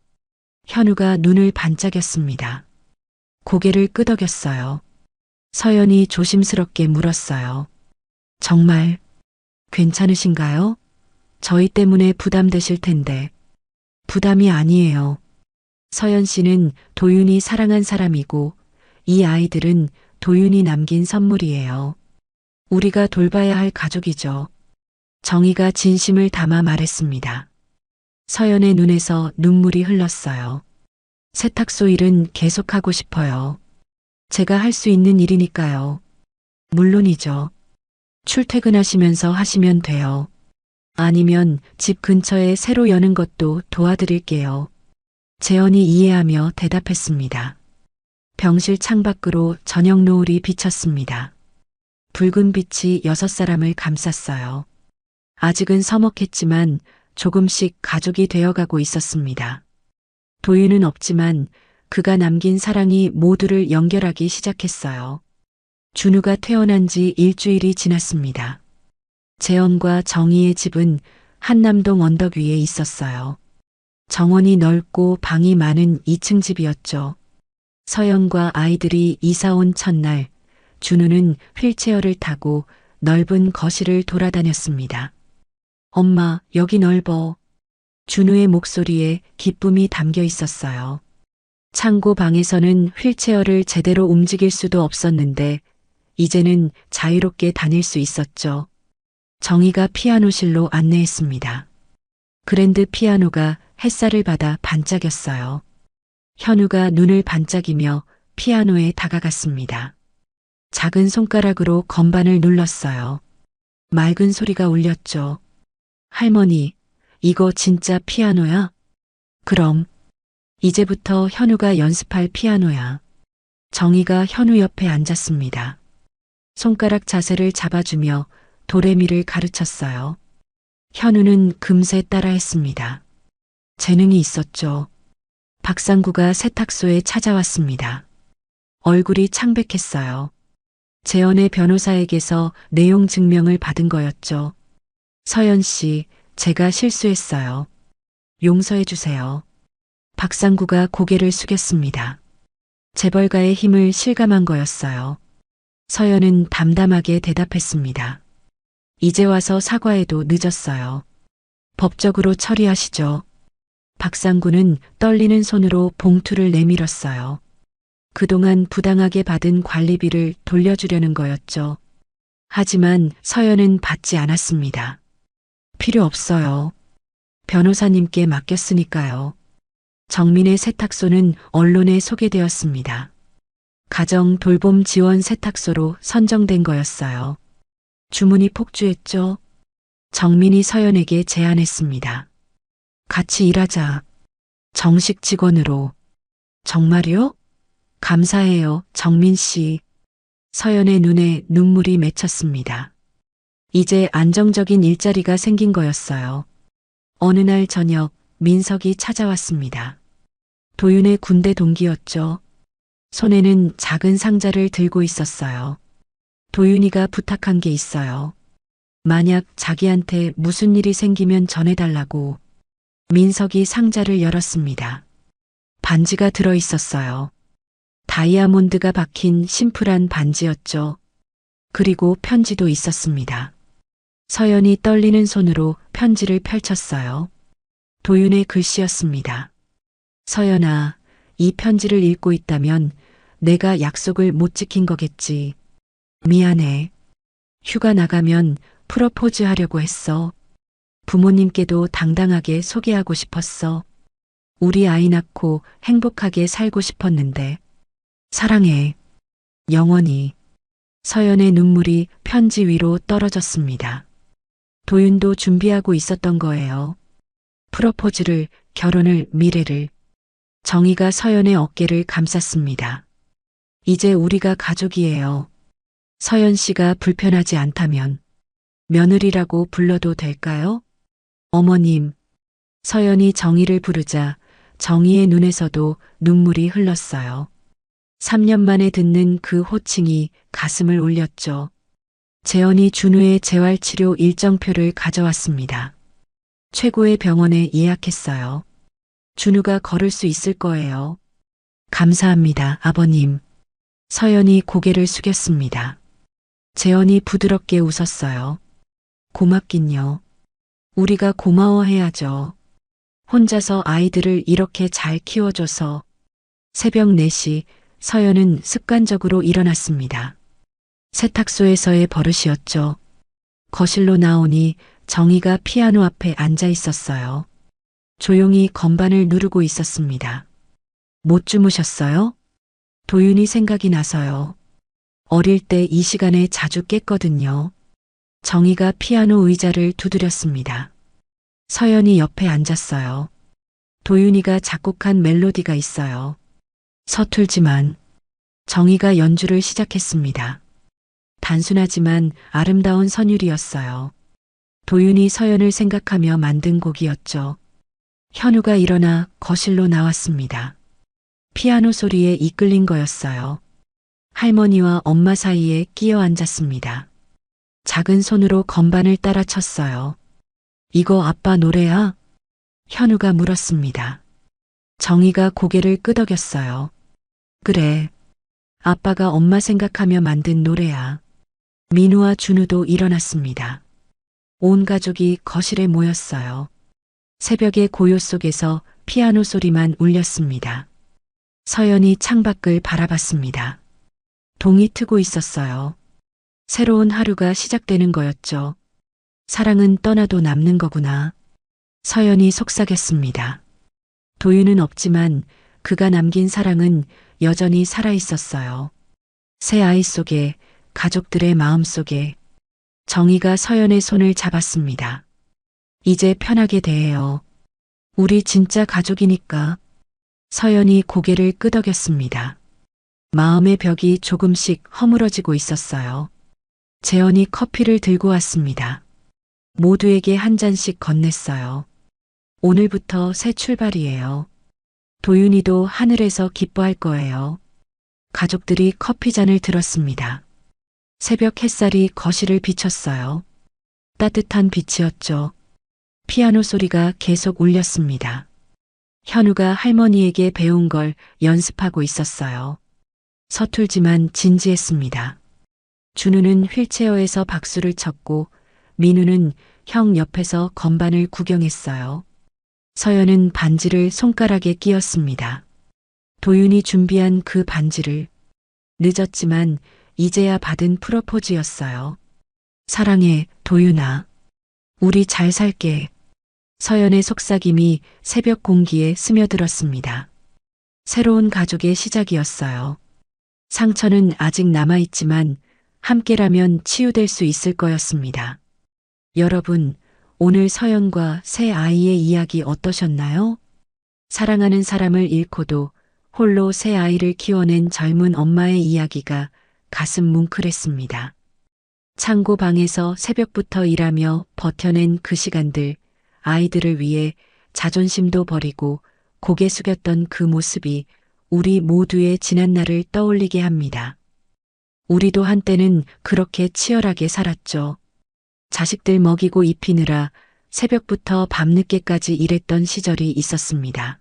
현우가 눈을 반짝였습니다. 고개를 끄덕였어요. 서연이 조심스럽게 물었어요. 정말 괜찮으신가요? 저희 때문에 부담되실 텐데. 부담이 아니에요. 서연 씨는 도윤이 사랑한 사람이고 이 아이들은 도윤이 남긴 선물이에요. 우리가 돌봐야 할 가족이죠. 정희가 진심을 담아 말했습니다. 서연의 눈에서 눈물이 흘렀어요. 세탁소 일은 계속하고 싶어요. 제가 할 수 있는 일이니까요. 물론이죠. 출퇴근하시면서 하시면 돼요. 아니면 집 근처에 새로 여는 것도 도와드릴게요. 재현이 이해하며 대답했습니다. 병실 창밖으로 저녁 노을이 비쳤습니다. 붉은 빛이 6사람을 감쌌어요. 아직은 서먹했지만 조금씩 가족이 되어가고 있었습니다. 도윤은 없지만 그가 남긴 사랑이 모두를 연결하기 시작했어요. 준우가 퇴원한 지 일주일이 지났습니다. 재현과 정희의 집은 한남동 언덕 위에 있었어요. 정원이 넓고 방이 많은 2층 집이었죠. 서연과 아이들이 이사 온 첫날, 준우는 휠체어를 타고 넓은 거실을 돌아다녔습니다. 엄마, 여기 넓어. 준우의 목소리에 기쁨이 담겨 있었어요. 창고 방에서는 휠체어를 제대로 움직일 수도 없었는데 이제는 자유롭게 다닐 수 있었죠. 정희가 피아노실로 안내했습니다. 그랜드 피아노가 햇살을 받아 반짝였어요. 현우가 눈을 반짝이며 피아노에 다가갔습니다. 작은 손가락으로 건반을 눌렀어요. 맑은 소리가 울렸죠. 할머니, 이거 진짜 피아노야? 그럼. 이제부터 현우가 연습할 피아노야. 정희가 현우 옆에 앉았습니다. 손가락 자세를 잡아주며 도레미를 가르쳤어요. 현우는 금세 따라했습니다. 재능이 있었죠. 박상구가 세탁소에 찾아왔습니다. 얼굴이 창백했어요. 재현의 변호사에게서 내용 증명을 받은 거였죠. 서연 씨, 제가 실수했어요. 용서해 주세요. 박상구가 고개를 숙였습니다. 재벌가의 힘을 실감한 거였어요. 서연은 담담하게 대답했습니다. 이제 와서 사과해도 늦었어요. 법적으로 처리하시죠. 박상구는 떨리는 손으로 봉투를 내밀었어요. 그동안 부당하게 받은 관리비를 돌려주려는 거였죠. 하지만 서연은 받지 않았습니다. 필요 없어요. 변호사님께 맡겼으니까요. 정민의 세탁소는 언론에 소개되었습니다. 가정 돌봄 지원 세탁소로 선정된 거였어요. 주문이 폭주했죠. 정민이 서연에게 제안했습니다. 같이 일하자. 정식 직원으로. 정말요? 감사해요, 정민 씨. 서연의 눈에 눈물이 맺혔습니다. 이제 안정적인 일자리가 생긴 거였어요. 어느 날 저녁 민석이 찾아왔습니다. 도윤의 군대 동기였죠. 손에는 작은 상자를 들고 있었어요. 도윤이가 부탁한 게 있어요. 만약 자기한테 무슨 일이 생기면 전해달라고. 민석이 상자를 열었습니다. 반지가 들어 있었어요. 다이아몬드가 박힌 심플한 반지였죠. 그리고 편지도 있었습니다. 서연이 떨리는 손으로 편지를 펼쳤어요. 도윤의 글씨였습니다. 서연아, 이 편지를 읽고 있다면 내가 약속을 못 지킨 거겠지. 미안해. 휴가 나가면 프로포즈 하려고 했어. 부모님께도 당당하게 소개하고 싶었어. 우리 아이 낳고 행복하게 살고 싶었는데. 사랑해. 영원히. 서연의 눈물이 편지 위로 떨어졌습니다. 도윤도 준비하고 있었던 거예요. 프로포즈를, 결혼을, 미래를. 정희가 서연의 어깨를 감쌌습니다. 이제 우리가 가족이에요. 서연 씨가 불편하지 않다면 며느리라고 불러도 될까요? 어머님. 서연이 정희를 부르자 정희의 눈에서도 눈물이 흘렀어요. 3년 만에 듣는 그 호칭이 가슴을 울렸죠. 재현이 준우의 재활치료 일정표를 가져왔습니다. 최고의 병원에 예약했어요. 준우가 걸을 수 있을 거예요. 감사합니다, 아버님. 서연이 고개를 숙였습니다. 재현이 부드럽게 웃었어요. 고맙긴요. 우리가 고마워해야죠. 혼자서 아이들을 이렇게 잘 키워줘서. 새벽 4시 서연은 습관적으로 일어났습니다. 세탁소에서의 버릇이었죠. 거실로 나오니 정희가 피아노 앞에 앉아 있었어요. 조용히 건반을 누르고 있었습니다. 못 주무셨어요? 도윤이 생각이 나서요. 어릴 때 이 시간에 자주 깼거든요. 정희가 피아노 의자를 두드렸습니다. 서연이 옆에 앉았어요. 도윤이가 작곡한 멜로디가 있어요. 서툴지만 정희가 연주를 시작했습니다. 단순하지만 아름다운 선율이었어요. 도윤이 서연을 생각하며 만든 곡이었죠. 현우가 일어나 거실로 나왔습니다. 피아노 소리에 이끌린 거였어요. 할머니와 엄마 사이에 끼어 앉았습니다. 작은 손으로 건반을 따라 쳤어요. 이거 아빠 노래야? 현우가 물었습니다. 정희가 고개를 끄덕였어요. 그래. 아빠가 엄마 생각하며 만든 노래야. 민우와 준우도 일어났습니다. 온 가족이 거실에 모였어요. 새벽의 고요 속에서 피아노 소리만 울렸습니다. 서연이 창밖을 바라봤습니다. 동이 트고 있었어요. 새로운 하루가 시작되는 거였죠. 사랑은 떠나도 남는 거구나. 서연이 속삭였습니다. 도윤은 없지만 그가 남긴 사랑은 여전히 살아 있었어요. 새 아이 속에, 가족들의 마음 속에. 정희가 서연의 손을 잡았습니다. 이제 편하게 대해요. 우리 진짜 가족이니까. 서연이 고개를 끄덕였습니다. 마음의 벽이 조금씩 허물어지고 있었어요. 재현이 커피를 들고 왔습니다. 모두에게 한 잔씩 건넸어요. 오늘부터 새 출발이에요. 도윤이도 하늘에서 기뻐할 거예요. 가족들이 커피잔을 들었습니다. 새벽 햇살이 거실을 비췄어요. 따뜻한 빛이었죠. 피아노 소리가 계속 울렸습니다. 현우가 할머니에게 배운 걸 연습하고 있었어요. 서툴지만 진지했습니다. 준우는 휠체어에서 박수를 쳤고 민우는 형 옆에서 건반을 구경했어요. 서연은 반지를 손가락에 끼웠습니다. 도윤이 준비한 그 반지를 늦었지만 이제야 받은 프로포즈였어요. 사랑해, 도윤아. 우리 잘 살게. 서연의 속삭임이 새벽 공기에 스며들었습니다. 새로운 가족의 시작이었어요. 상처는 아직 남아있지만 함께라면 치유될 수 있을 거였습니다. 여러분, 오늘 서연과 새 아이의 이야기 어떠셨나요? 사랑하는 사람을 잃고도 홀로 새 아이를 키워낸 젊은 엄마의 이야기가 가슴 뭉클했습니다. 창고 방에서 새벽부터 일하며 버텨낸 그 시간들, 아이들을 위해 자존심도 버리고 고개 숙였던 그 모습이 우리 모두의 지난 날을 떠올리게 합니다. 우리도 한때는 그렇게 치열하게 살았죠. 자식들 먹이고 입히느라 새벽부터 밤늦게까지 일했던 시절이 있었습니다.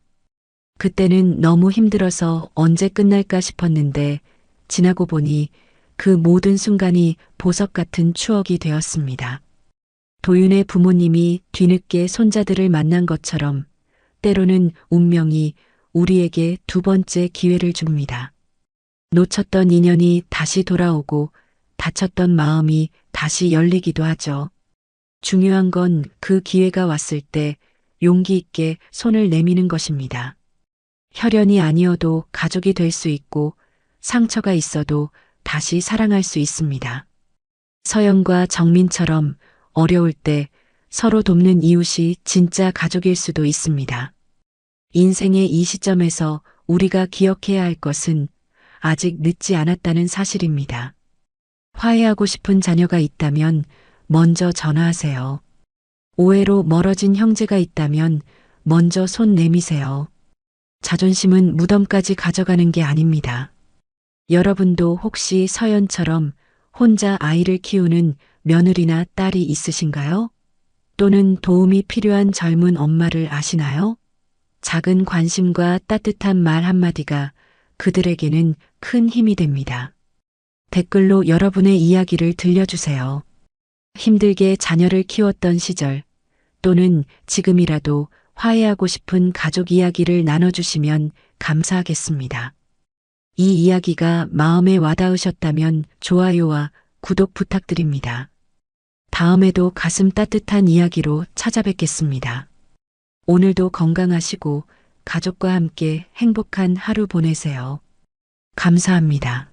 그때는 너무 힘들어서 언제 끝날까 싶었는데 지나고 보니 그 모든 순간이 보석 같은 추억이 되었습니다. 도윤의 부모님이 뒤늦게 손자들을 만난 것처럼 때로는 운명이 우리에게 두 번째 기회를 줍니다. 놓쳤던 인연이 다시 돌아오고 닫혔던 마음이 다시 열리기도 하죠. 중요한 건 그 기회가 왔을 때 용기 있게 손을 내미는 것입니다. 혈연이 아니어도 가족이 될 수 있고 상처가 있어도 다시 사랑할 수 있습니다. 서연과 정민처럼 어려울 때 서로 돕는 이웃이 진짜 가족일 수도 있습니다. 인생의 이 시점에서 우리가 기억해야 할 것은 아직 늦지 않았다는 사실입니다. 화해하고 싶은 자녀가 있다면 먼저 전화하세요. 오해로 멀어진 형제가 있다면 먼저 손 내미세요. 자존심은 무덤까지 가져가는 게 아닙니다. 여러분도 혹시 서연처럼 혼자 아이를 키우는 며느리나 딸이 있으신가요? 또는 도움이 필요한 젊은 엄마를 아시나요? 작은 관심과 따뜻한 말 한마디가 그들에게는 큰 힘이 됩니다. 댓글로 여러분의 이야기를 들려주세요. 힘들게 자녀를 키웠던 시절 또는 지금이라도 화해하고 싶은 가족 이야기를 나눠주시면 감사하겠습니다. 이 이야기가 마음에 와닿으셨다면 좋아요와 구독 부탁드립니다. 다음에도 가슴 따뜻한 이야기로 찾아뵙겠습니다. 오늘도 건강하시고 가족과 함께 행복한 하루 보내세요. 감사합니다.